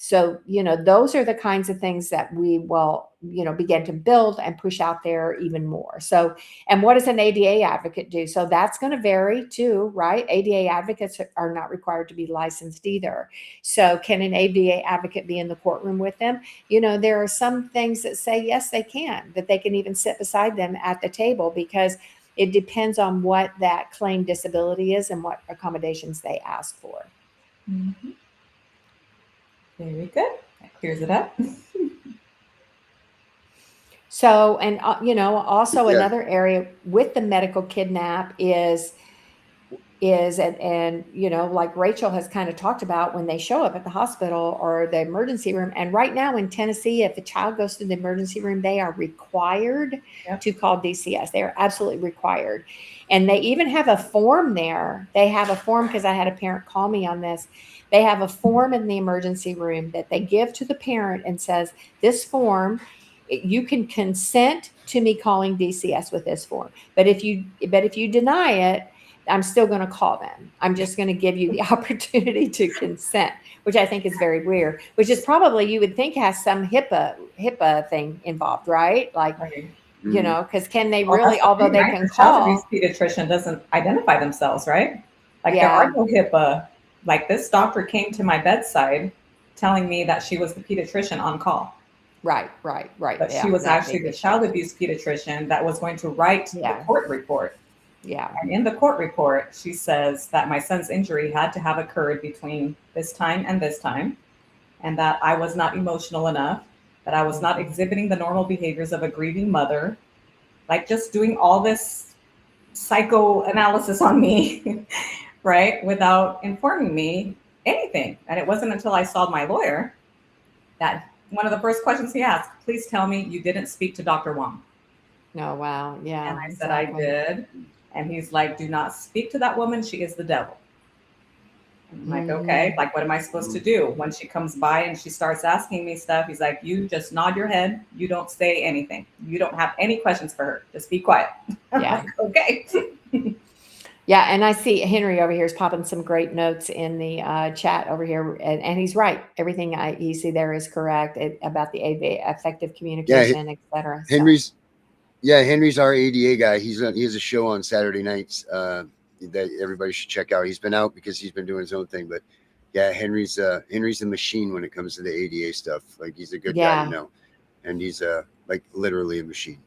So, you know, those are the kinds of things that we will, you know, begin to build and push out there even more. So, and what does an ADA advocate do? So that's going to vary too, right? ADA advocates are not required to be licensed either. So can an ADA advocate be in the courtroom with them? You know, there are some things that say, yes, they can, that they can even sit beside them at the table, because it depends on what that claimed disability is and what accommodations they ask for. Mm-hmm. Very good. That clears it up. So, and you know, also another area with the medical kidnap is and you know, like Rachel has kind of talked about, when they show up at the hospital or the emergency room. And right now in Tennessee, if a child goes to the emergency room, they are required to call DCS. They are absolutely required. And they even have a form there. They have a form, because I had a parent call me on this. They have a form in the emergency room that they give to the parent and says, this form, you can consent to me calling DCS with this form. But if you deny it, I'm still going to call them. I'm just going to give you the opportunity to consent, which I think is very weird, which is probably, you would think, has some HIPAA thing involved, right? Like, you know, because can they really, although they can call. The child abuse pediatrician doesn't identify themselves, right? Like there are no HIPAA. Like this doctor came to my bedside telling me that she was the pediatrician on call. Right. But she was actually the child abuse pediatrician that was going to write the court report. Yeah. And in the court report, she says that my son's injury had to have occurred between this time and this time, and that I was not emotional enough, that I was not exhibiting the normal behaviors of a grieving mother, like just doing all this psychoanalysis on me, right, without informing me anything. And it wasn't until I saw my lawyer that one of the first questions he asked, please tell me you didn't speak to Dr. Wong. Oh, wow. Yeah. And I said, I did. And he's like, do not speak to that woman. She is the devil. I'm like, okay, like, what am I supposed to do? When she comes by and she starts asking me stuff, he's like, you just nod your head. You don't say anything. You don't have any questions for her. Just be quiet. Yeah. Like, okay. Yeah. And I see Henry over here is popping some great notes in the chat over here. And he's right. Everything you see there is correct about the effective communication, et cetera. Henry's our ADA guy. He has a show on Saturday nights that everybody should check out. He's been out because he's been doing his own thing, but yeah, Henry's a machine when it comes to the ADA stuff. Like, he's a good guy to know, and he's like literally a machine.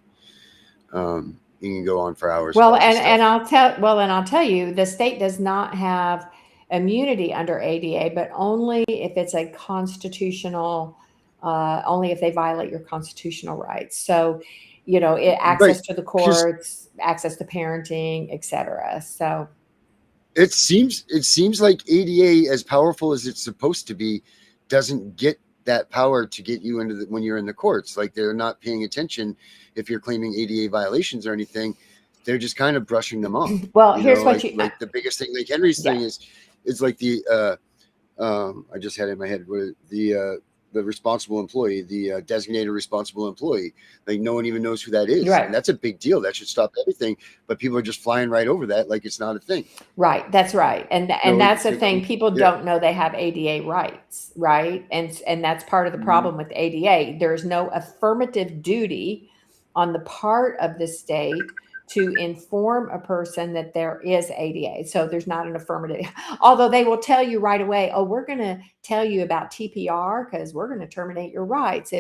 He can go on for hours. Well, and I'll tell you, the state does not have immunity under ADA, but only if it's a constitutional, only if they violate your constitutional rights. So, you know, access to the courts, access to parenting, et cetera. So it seems like ADA, as powerful as it's supposed to be, doesn't get that power to get you into when you're in the courts. Like, they're not paying attention if you're claiming ADA violations or anything. They're just kind of brushing them off. Well, here's what like the biggest thing, like Henry's thing is like the I just had it in my head, the responsible employee, the designated responsible employee. Like, no one even knows who that is. Right. And that's a big deal. That should stop everything. But people are just flying right over that like it's not a thing. Right. That's right. And that's the thing. People don't know they have ADA rights, right? And that's part of the problem with ADA. There's no affirmative duty on the part of the state to inform a person that there is ADA. So there's not an affirmative, although they will tell you right away, oh, we're going to tell you about TPR because we're going to terminate your rights.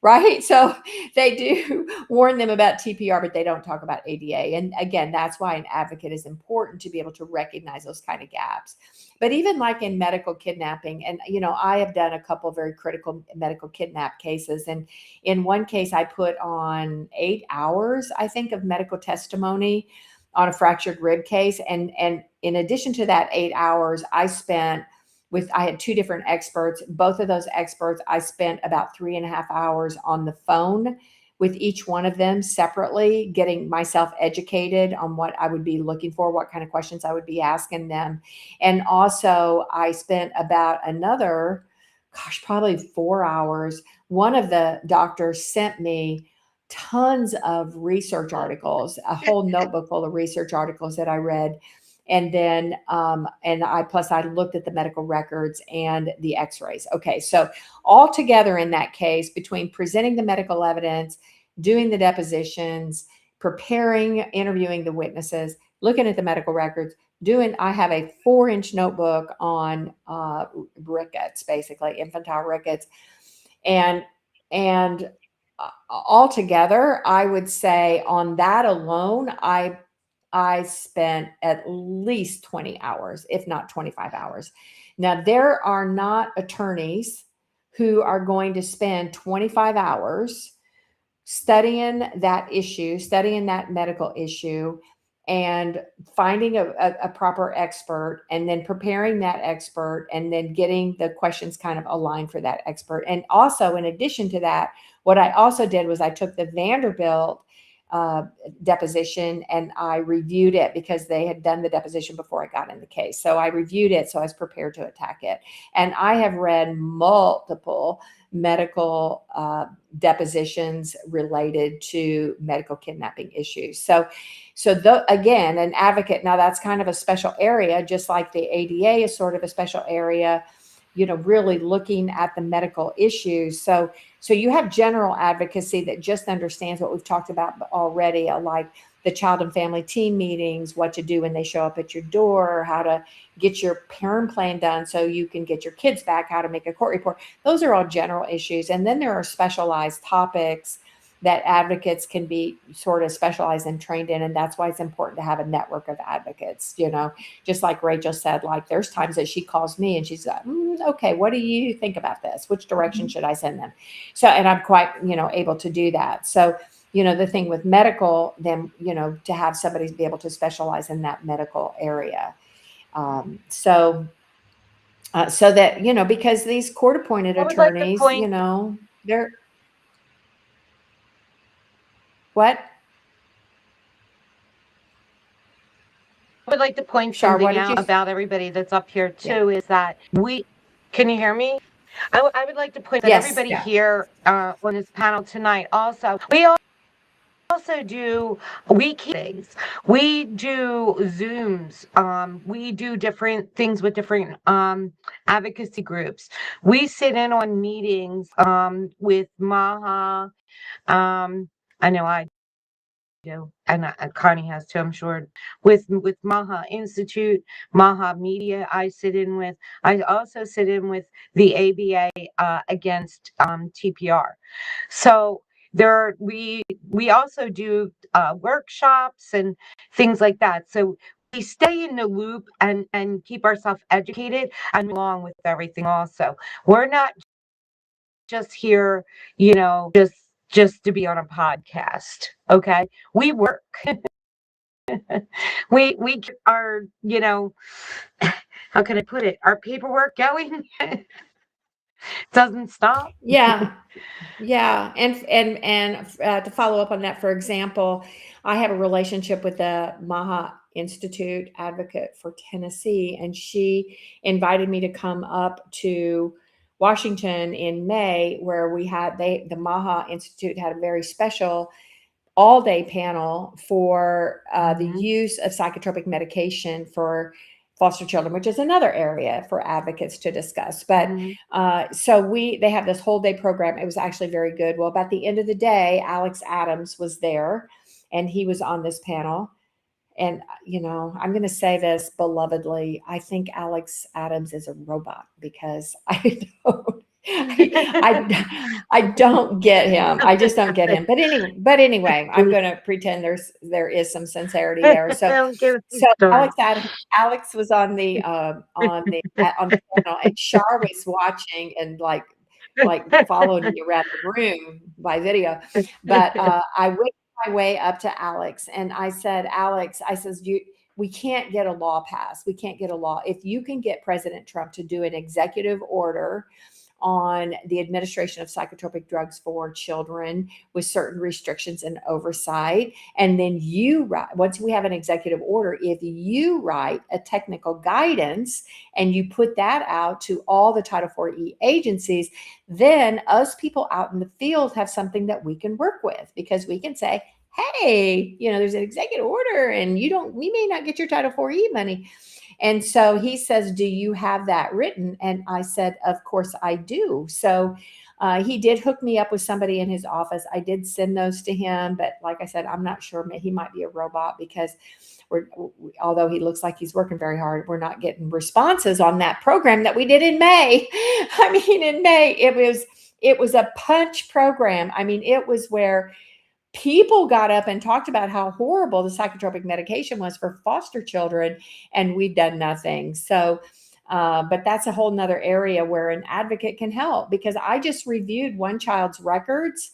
Right. So they do warn them about TPR, but they don't talk about ADA. And again, that's why an advocate is important, to be able to recognize those kind of gaps. But even like in medical kidnapping, and, I have done a couple of very critical medical kidnap cases. And in one case, I put on 8 hours, I think, of medical testimony on a fractured rib case. And in addition to that 8 hours, I had 2 different experts. Both of those experts, I spent about 3.5 hours on the phone with each one of them separately, getting myself educated on what I would be looking for, what kind of questions I would be asking them. And also I spent about another, probably 4 hours. One of the doctors sent me tons of research articles, a whole notebook full of research articles that I read. And then, I looked at the medical records and the x-rays. Okay. So all together in that case, between presenting the medical evidence, doing the depositions, preparing, interviewing the witnesses, looking at the medical records, I have a 4-inch notebook on rickets, basically infantile rickets. And altogether, I would say on that alone, I spent at least 20 hours, if not 25 hours. Now, there are not attorneys who are going to spend 25 hours studying that issue, studying that medical issue, and finding a proper expert, and then preparing that expert, and then getting the questions kind of aligned for that expert. And also, in addition to that, what I also did was I took the Vanderbilt deposition and I reviewed it, because they had done the deposition before I got in the case. So I reviewed it, so I was prepared to attack it. And I have read multiple medical depositions related to medical kidnapping issues. So again, an advocate, now that's kind of a special area, just like the ADA is sort of a special area, really looking at the medical issues. So you have general advocacy that just understands what we've talked about already, like the child and family team meetings, what to do when they show up at your door, how to get your parent plan done so you can get your kids back, how to make a court report. Those are all general issues. And then there are specialized topics that advocates can be sort of specialized and trained in. And that's why it's important to have a network of advocates, just like Rachel said, like there's times that she calls me and she's like, okay, what do you think about this? Which direction should I send them? So, and I'm quite, able to do that. So, the thing with medical, then, to have somebody be able to specialize in that medical area. So that, because these court appointed attorneys, they're, what? I would like to point something out about everybody that's up here too, is that can you hear me? I would like to point that everybody here on this panel tonight also, we also do weekly things. We do Zooms. We do different things with different advocacy groups. We sit in on meetings with MAHA. I know I do, and Connie has too, I'm sure, with MAHA Institute, MAHA Media. I also sit in with the ABA against TPR. So we also do workshops and things like that. So we stay in the loop and keep ourselves educated and along with everything. Also, we're not just here, just to be on a podcast. Okay, we work. we are, how can I put it? Our paperwork going doesn't stop. Yeah. And to follow up on that, for example, I have a relationship with the MAHA Institute advocate for Tennessee, and she invited me to come up to Washington in May, where the MAHA Institute had a very special all-day panel for the use of psychotropic medication for foster children, which is another area for advocates to discuss. But they have this whole day program. It was actually very good. Well, about the end of the day, Alex Adams was there, and he was on this panel. And, you know, I'm going to say this belovedly. I think Alex Adams is a robot because I don't get him. I just don't get him. But anyway, I'm going to pretend there is some sincerity there. So Alex was on the panel, and Shar was watching and like following me around the room by video. But I went my way up to Alex and I said, Alex, I says, we can't get a law passed. We can't get a law. If you can get President Trump to do an executive order on the administration of psychotropic drugs for children with certain restrictions and oversight, and then you write, once we have an executive order, if you write a technical guidance and you put that out to all the Title IV agencies, then us people out in the field have something that we can work with, because we can say, hey, you know, there's an executive order and we may not get your Title IV money. And so he says, do you have that written? And I said, of course I do. So he did hook me up with somebody in his office. I did send those to him, but like I said, I'm not sure. He might be a robot, because although he looks like he's working very hard, we're not getting responses on that program that we did in May. I mean, in May, it was a punch program. I mean, it was where people got up and talked about how horrible the psychotropic medication was for foster children, and we've done nothing. So, but that's a whole nother area where an advocate can help, because I just reviewed one child's records.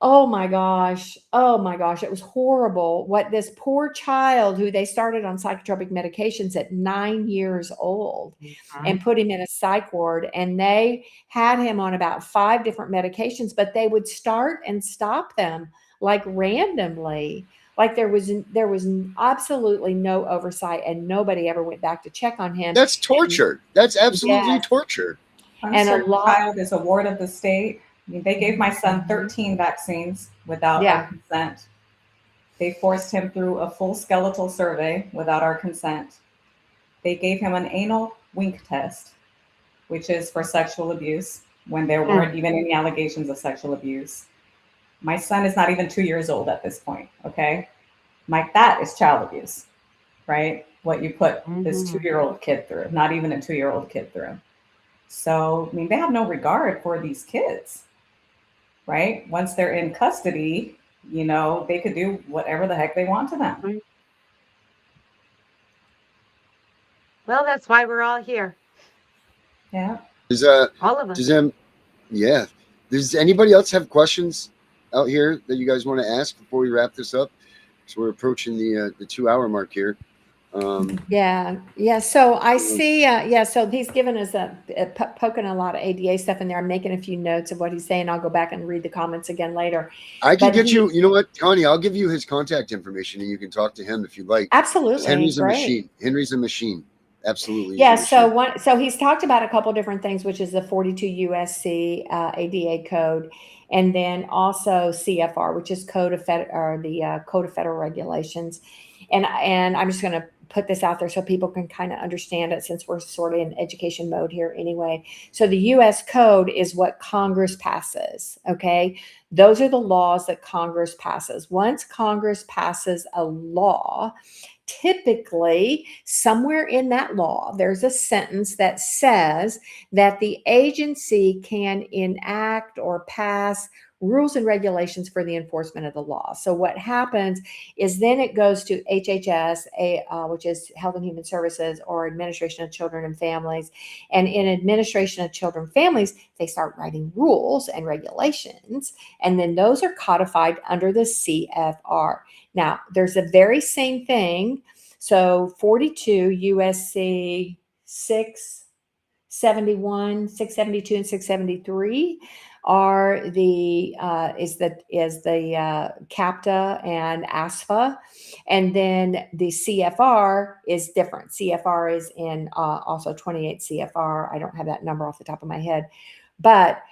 Oh my gosh. It was horrible what this poor child, who they started on psychotropic medications at 9 years old and put him in a psych ward. And they had him on about 5 different medications, but they would start and stop them like randomly. Like there was absolutely no oversight, and nobody ever went back to check on him. That's torture. That's absolutely torture. And a child is a ward of the state. I mean, they gave my son 13 vaccines without our consent. They forced him through a full skeletal survey without our consent. They gave him an anal wink test, which is for sexual abuse, when there weren't even any allegations of sexual abuse. My son is not even 2 years old at this point, okay? Like, that is child abuse, right? What you put this 2-year-old kid through, not even a 2-year-old kid through. So, I mean, they have no regard for these kids. Right? Once they're in custody, you know, they could do whatever the heck they want to them. Well, that's why we're all here. Yeah. All of us. Does anybody else have questions out here that you guys want to ask before we wrap this up? So we're approaching the 2-hour mark here. So I see, so he's given us poking a lot of ADA stuff in there. I'm making a few notes of what he's saying. I'll go back and read the comments again later. I can get you know what, Connie, I'll give you his contact information and you can talk to him if you'd like. Absolutely. Henry's a machine. Absolutely. Yeah. So he's talked about a couple different things, which is the 42 USC ADA code, and then also CFR, which is the Code of Federal Regulations. And I'm just going to put this out there so people can kind of understand it, since we're sort of in education mode here anyway. So the U.S. Code is what Congress passes, okay? Those are the laws that Congress passes. Once Congress passes a law, typically somewhere in that law, there's a sentence that says that the agency can enact or pass rules and regulations for the enforcement of the law. So what happens is then it goes to HHS, which is Health and Human Services, or Administration of Children and Families. And in Administration of Children and Families, they start writing rules and regulations, and then those are codified under the CFR. Now, there's a very same thing. So 42 USC 671, 672, and 673 are the CAPTA and ASFA, and then the CFR is different. CFR is in also 28 CFR. I don't have that number off the top of my head, but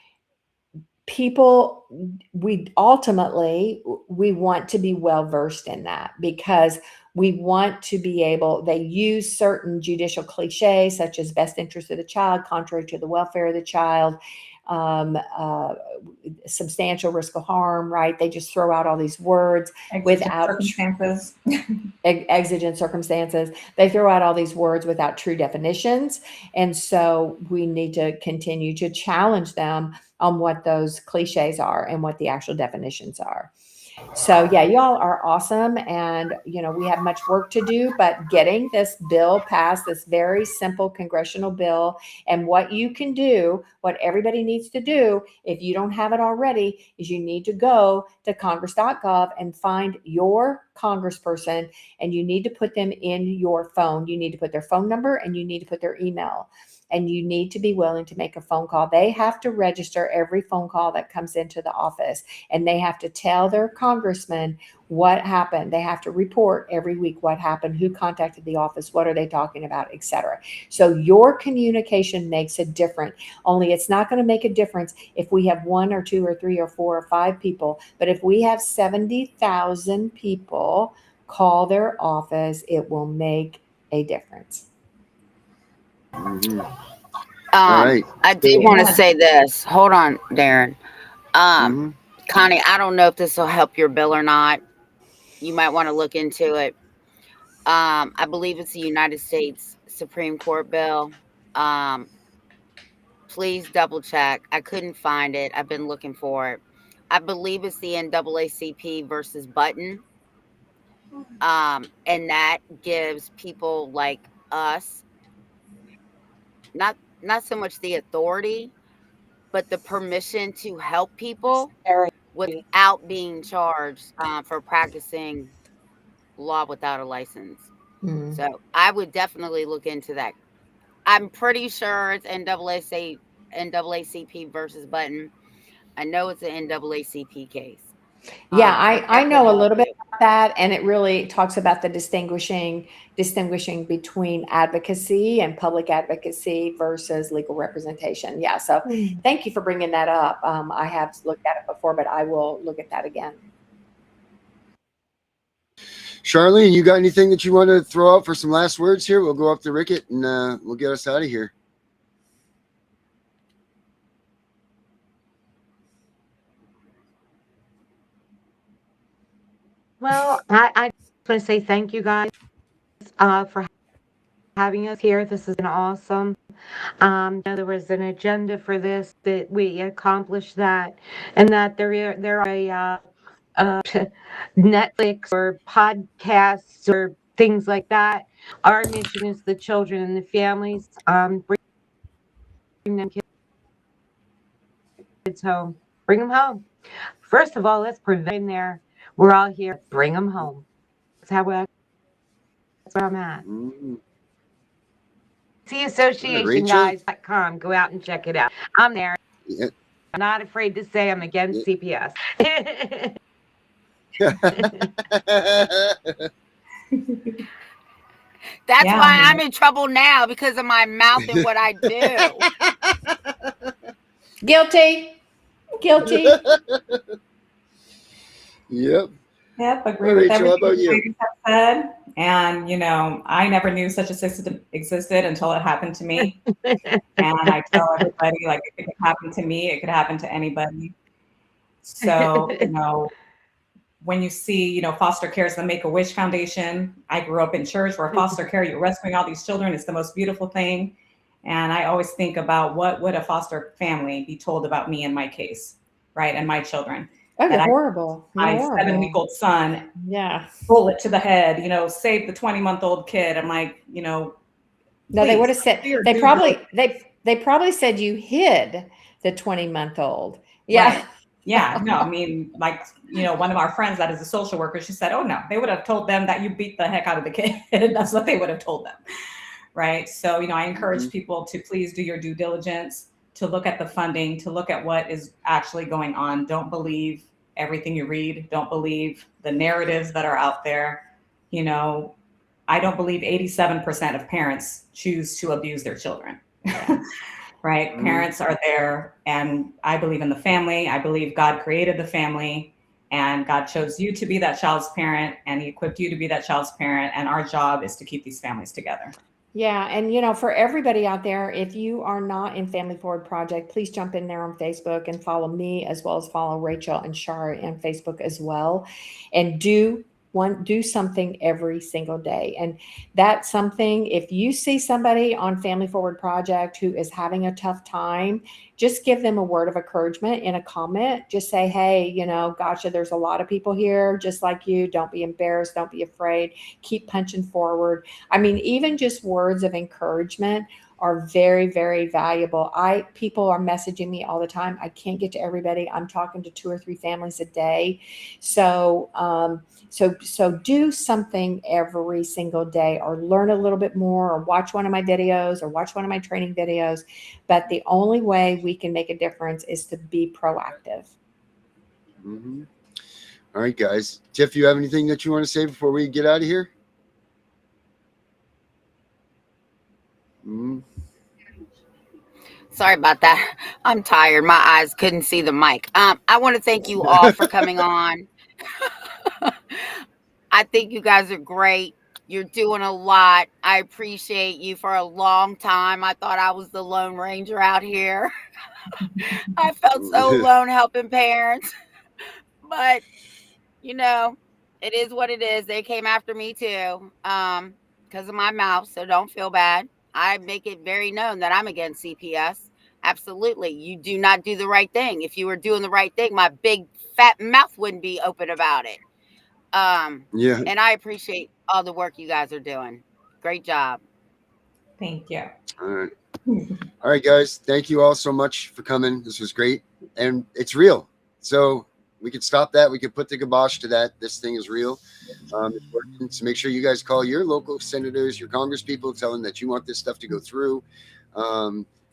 we ultimately want to be well versed in that, because we want to be able, they use certain judicial cliches such as best interest of the child, contrary to the welfare of the child. substantial risk of harm, right? They just throw out all these words without circumstances. Exigent circumstances. They throw out all these words without true definitions. And so we need to continue to challenge them on what those cliches are and what the actual definitions are. So yeah, y'all are awesome. And, we have much work to do, but getting this bill passed, this very simple congressional bill, and what you can do, what everybody needs to do, if you don't have it already, is you need to go to congress.gov and find your congressperson, and you need to put them in your phone. You need to put their phone number and you need to put their email. And you need to be willing to make a phone call. They have to register every phone call that comes into the office, and they have to tell their congressman what happened. They have to report every week what happened, who contacted the office, what are they talking about, etc. So your communication makes a difference. Only it's not going to make a difference if we have 1 or 2 or 3 or 4 or 5 people. But if we have 70,000 people call their office, it will make a difference. Mm-hmm. All right. I do want to say this. Hold on, Darren. Connie, I don't know if this will help your bill or not. You might want to look into it. I believe it's the United States Supreme Court bill. Please double check. I couldn't find it. I've been looking for it. I believe it's the NAACP versus Button. And that gives people like us not so much the authority, but the permission to help people without being charged for practicing law without a license. So I would definitely look into that. I'm pretty sure it's NAACP versus Button. I know it's an NAACP case. Yeah, I know a little bit about that, and it really talks about the distinguishing between advocacy and public advocacy versus legal representation. Yeah, so thank you for bringing that up. I have looked at it before, but I will look at that again. Charlene, you got anything that you want to throw out for some last words here? We'll go up to Rickett and we'll get us out of here. Well, I just want to say thank you guys for having us here. This has been awesome. There was an agenda for this, that we accomplished that, and that there are Netflix or podcasts or things like that. Our mission is the children and the families. Bring them kids home. Bring them home. First of all, let's prevent there. We're all here. Bring them home. That's where I'm at. CAssociationguys.com. Go out and check it out. I'm there. Yeah. I'm not afraid to say I'm against CPS. That's why I'm in trouble now, because of my mouth and what I do. Guilty. Yep. Yep, agree with everything the ladies have said. And, I never knew such a system existed until it happened to me. And I tell everybody, like, if it could happen to me, it could happen to anybody. So, when you see, foster care is the Make-A-Wish Foundation. I grew up in church where foster care, you're rescuing all these children. It's the most beautiful thing. And I always think about what would a foster family be told about me and my case, right? And my children. Oh, you're horrible. My 7-week-old son, bullet to the head, save the 20-month-old kid. I'm like, no, they would have said, they probably said you hid the 20-month-old. Yeah. Right. Yeah. No, I mean, like, one of our friends that is a social worker, she said, oh no, they would have told them that you beat the heck out of the kid. That's what they would have told them. Right. So, I encourage people to please do your due diligence, to look at the funding, to look at what is actually going on. Don't believe everything you read. Don't believe the narratives that are out there. I don't believe 87% of parents choose to abuse their children. Right? Parents are there, and I believe in the family. I believe God created the family, and God chose you to be that child's parent, and he equipped you to be that child's parent. And our job is to keep these families together. Yeah, and for everybody out there, if you are not in Family Forward Project, please jump in there on Facebook and follow me, as well as follow Rachel and Shari on Facebook as well. And do something every single day. And that's something, if you see somebody on Family Forward Project who is having a tough time, just give them a word of encouragement in a comment. Just say, hey, gotcha, there's a lot of people here just like you. Don't be embarrassed. Don't be afraid. Keep punching forward. I mean, even just words of encouragement are very, very valuable. People are messaging me all the time. I can't get to everybody. I'm talking to 2 or 3 families a day. So do something every single day, or learn a little bit more, or watch one of my videos, or watch one of my training videos. But the only way we can make a difference is to be proactive. Mm-hmm. All right, guys. Tiff, you have anything that you want to say before we get out of here? Mm-hmm. Sorry about that. I'm tired. My eyes couldn't see the mic. I want to thank you all for coming on. I think you guys are great. You're doing a lot. I appreciate you. For a long time, I thought I was the Lone Ranger out here. I felt so alone helping parents. But, it is what it is. They came after me too, because of my mouth. So don't feel bad. I make it very known that I'm against CPS. Absolutely. You do not do the right thing. If you were doing the right thing, my big fat mouth wouldn't be open about it. Yeah. And I appreciate all the work you guys are doing. Great job. Thank you. All right. All right, guys. Thank you all so much for coming. This was great. And it's real. So we could stop that. We could put the kibosh to that. This thing is real. It's working. So make sure you guys call your local senators, your congresspeople, tell them that you want this stuff to go through.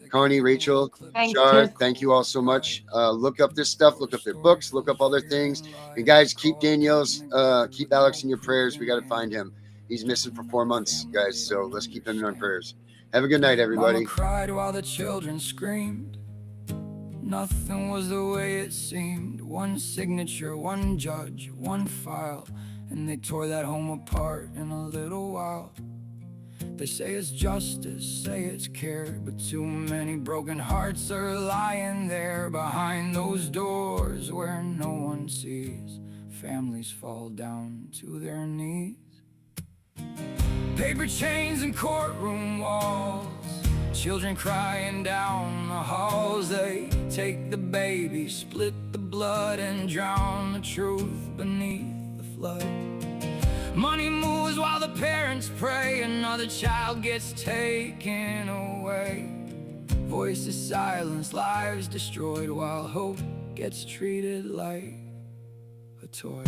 Connie, Rachel, Shar, thank you all so much. Look up this stuff. Look up their books. Look up other things. And guys, keep keep Alex in your prayers. We got to find him. He's missing for 4 months, guys. So let's keep him in our prayers. Have a good night, everybody. Mama cried while the children screamed. Nothing was the way it seemed. One signature, one judge, one file, and they tore that home apart in a little while. They say it's justice, say it's care, but too many broken hearts are lying there behind those doors where no one sees. Families fall down to their knees. Paper chains and courtroom walls, children crying down the halls. They take the baby, split the blood, and drown the truth beneath the flood. Money moves while the parents pray. Another child gets taken away. Voices silenced, lives destroyed, while hope gets treated like a toy.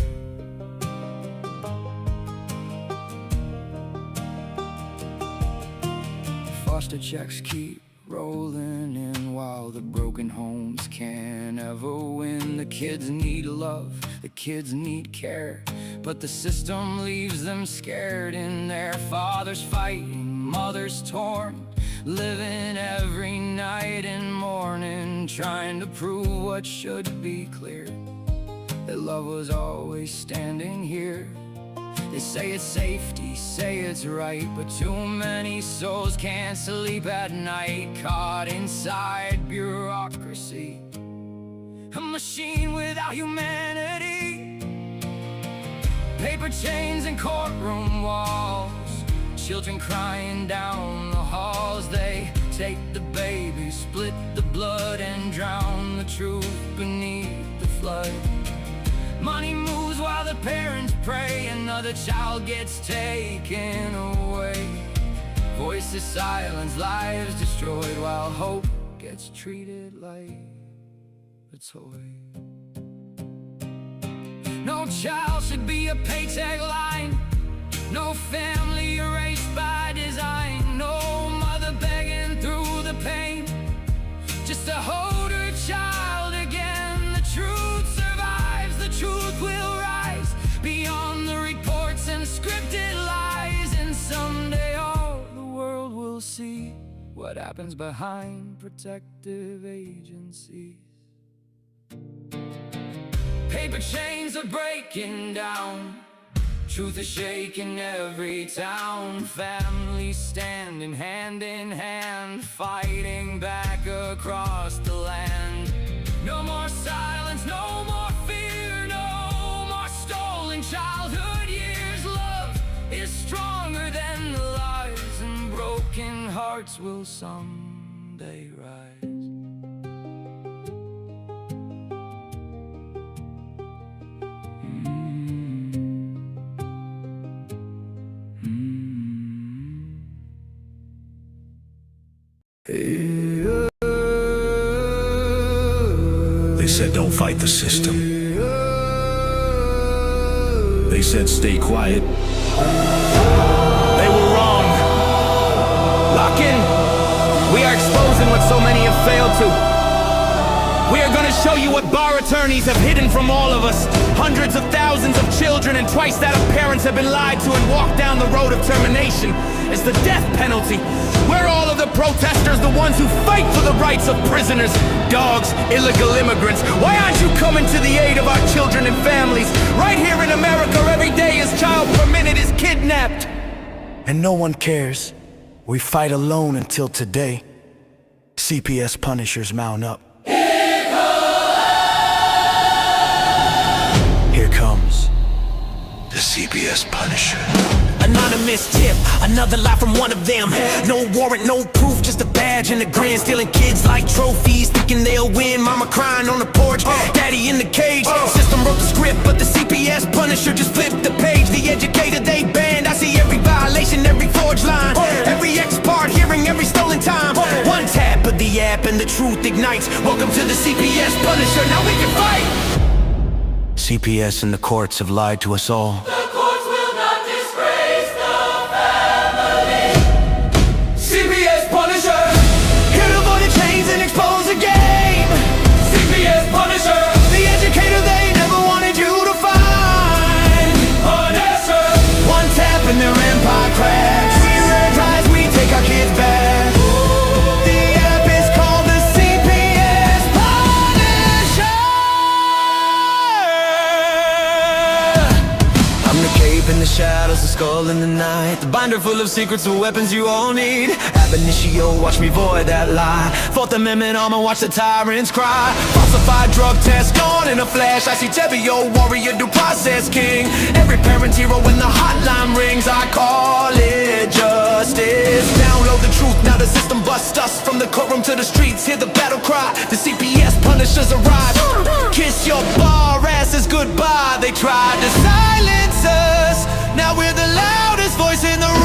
Foster checks keep rolling in while the broken homes can't ever win. The kids need love, the kids need care, but the system leaves them scared in their fathers fighting, mothers torn, living every night and morning, trying to prove what should be clear, that love was always standing here. They say it's safety, say it's right, but too many souls can't sleep at night, caught inside bureaucracy, a machine without humanity. Paper chains and courtroom walls, children crying down the halls. They take the baby, split the blood, and drown the truth beneath the flood. Money moves while the parents pray. Another child gets taken away. Voices silenced, lives destroyed, while hope gets treated like a toy. No child should be a paycheck line, no family erased by design, no mother begging through the pain just to hold her child again. The truth survives, the truth will rise beyond the reports and scripted lies, and someday all the world will see what happens behind protective agencies. Paper chains are breaking down, Truth is shaking every town. Families standing hand in hand, fighting back across the land. No more silence, no more fear, no more stolen childhood years. Love is stronger than the lies, and broken hearts will someday rise. They said don't fight the system. They said stay quiet. They were wrong. Lock in. We are exposing what so many have failed to. We are going to show you what bar attorneys have hidden from all of us. Hundreds of thousands of children and twice that of parents have been lied to and walked down the road of termination. It's the death penalty. We're all of the protesters, the ones who fight for the rights of prisoners, dogs, illegal immigrants. Why aren't you coming to the aid of our children and families? Right here in America, every day a child per minute is kidnapped. And no one cares. We fight alone until today. CPS Punishers mount up. Here comes the CPS Punisher. Anonymous tip, another lie from one of them. No warrant, no proof, just a badge and a grin. Stealing kids like trophies, thinking they'll win. Mama crying on the porch, daddy in the cage. System wrote the script, but the CPS Punisher just flipped the page. The educator they banned, I see every violation, every forged line, every ex-part hearing, every stolen time. One tap of the app and the truth ignites. Welcome to the CPS Punisher, now we can fight. CPS and the courts have lied to us all. CPS Punisher, here to avoid the chains and expose the game. CPS Punisher, the educator they never wanted you to find. Punisher, one tap and their empire cracks. We rise, we take our kids back. The app is called the CPS Punisher. I'm the cape in the shadows, the skull in the night, the binder full of secrets and weapons you all need. Ab initio, watch me void that lie. Fourth Amendment armor, watch the tyrants cry. Falsified drug test gone in a flash. I see Tevio, warrior, due process king. Every parent hero when the hotline rings. I call it justice. Download the truth, now the system busts us. From the courtroom to the streets, hear the battle cry. The CPS Punishers arrive. Kiss your bar asses goodbye. They tried to silence us, now we're the loudest voice in the room.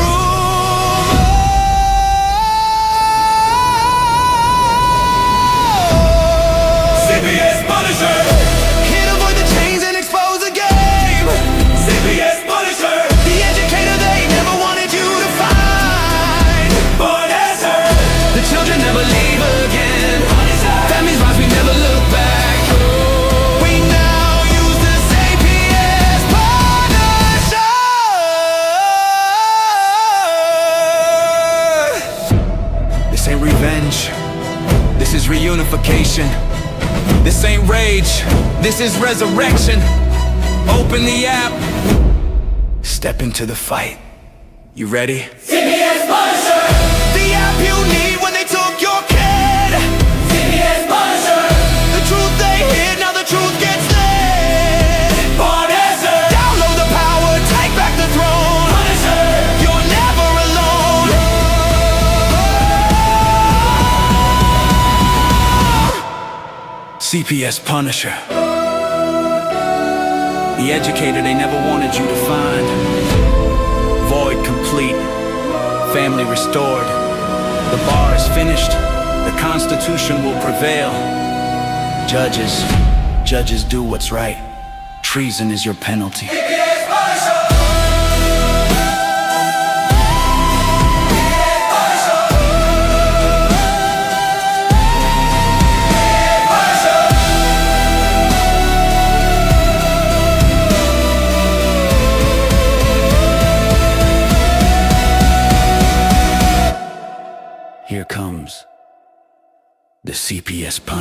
CPS Punisher, here to avoid the chains and expose the game. CPS Punisher, the educator they never wanted you to find. Punisher, the children never leave again. Punisher, families rise, we never look back. We now use the CPS Punisher. This ain't revenge, this is reunification. This ain't rage, this is resurrection. Open the app, step into the fight. You ready? CPS Punisher, the app you need when they took your kid. CPS Punisher, the truth they hid, now the truth gets lit. Punisher, download the power, take back the throne. Punisher, you're never alone. CPS Punisher, the educator they never wanted you to find. Void complete, family restored. The bar is finished, the Constitution will prevail. Judges do what's right. Treason is your penalty. Here comes the CPS Punisher.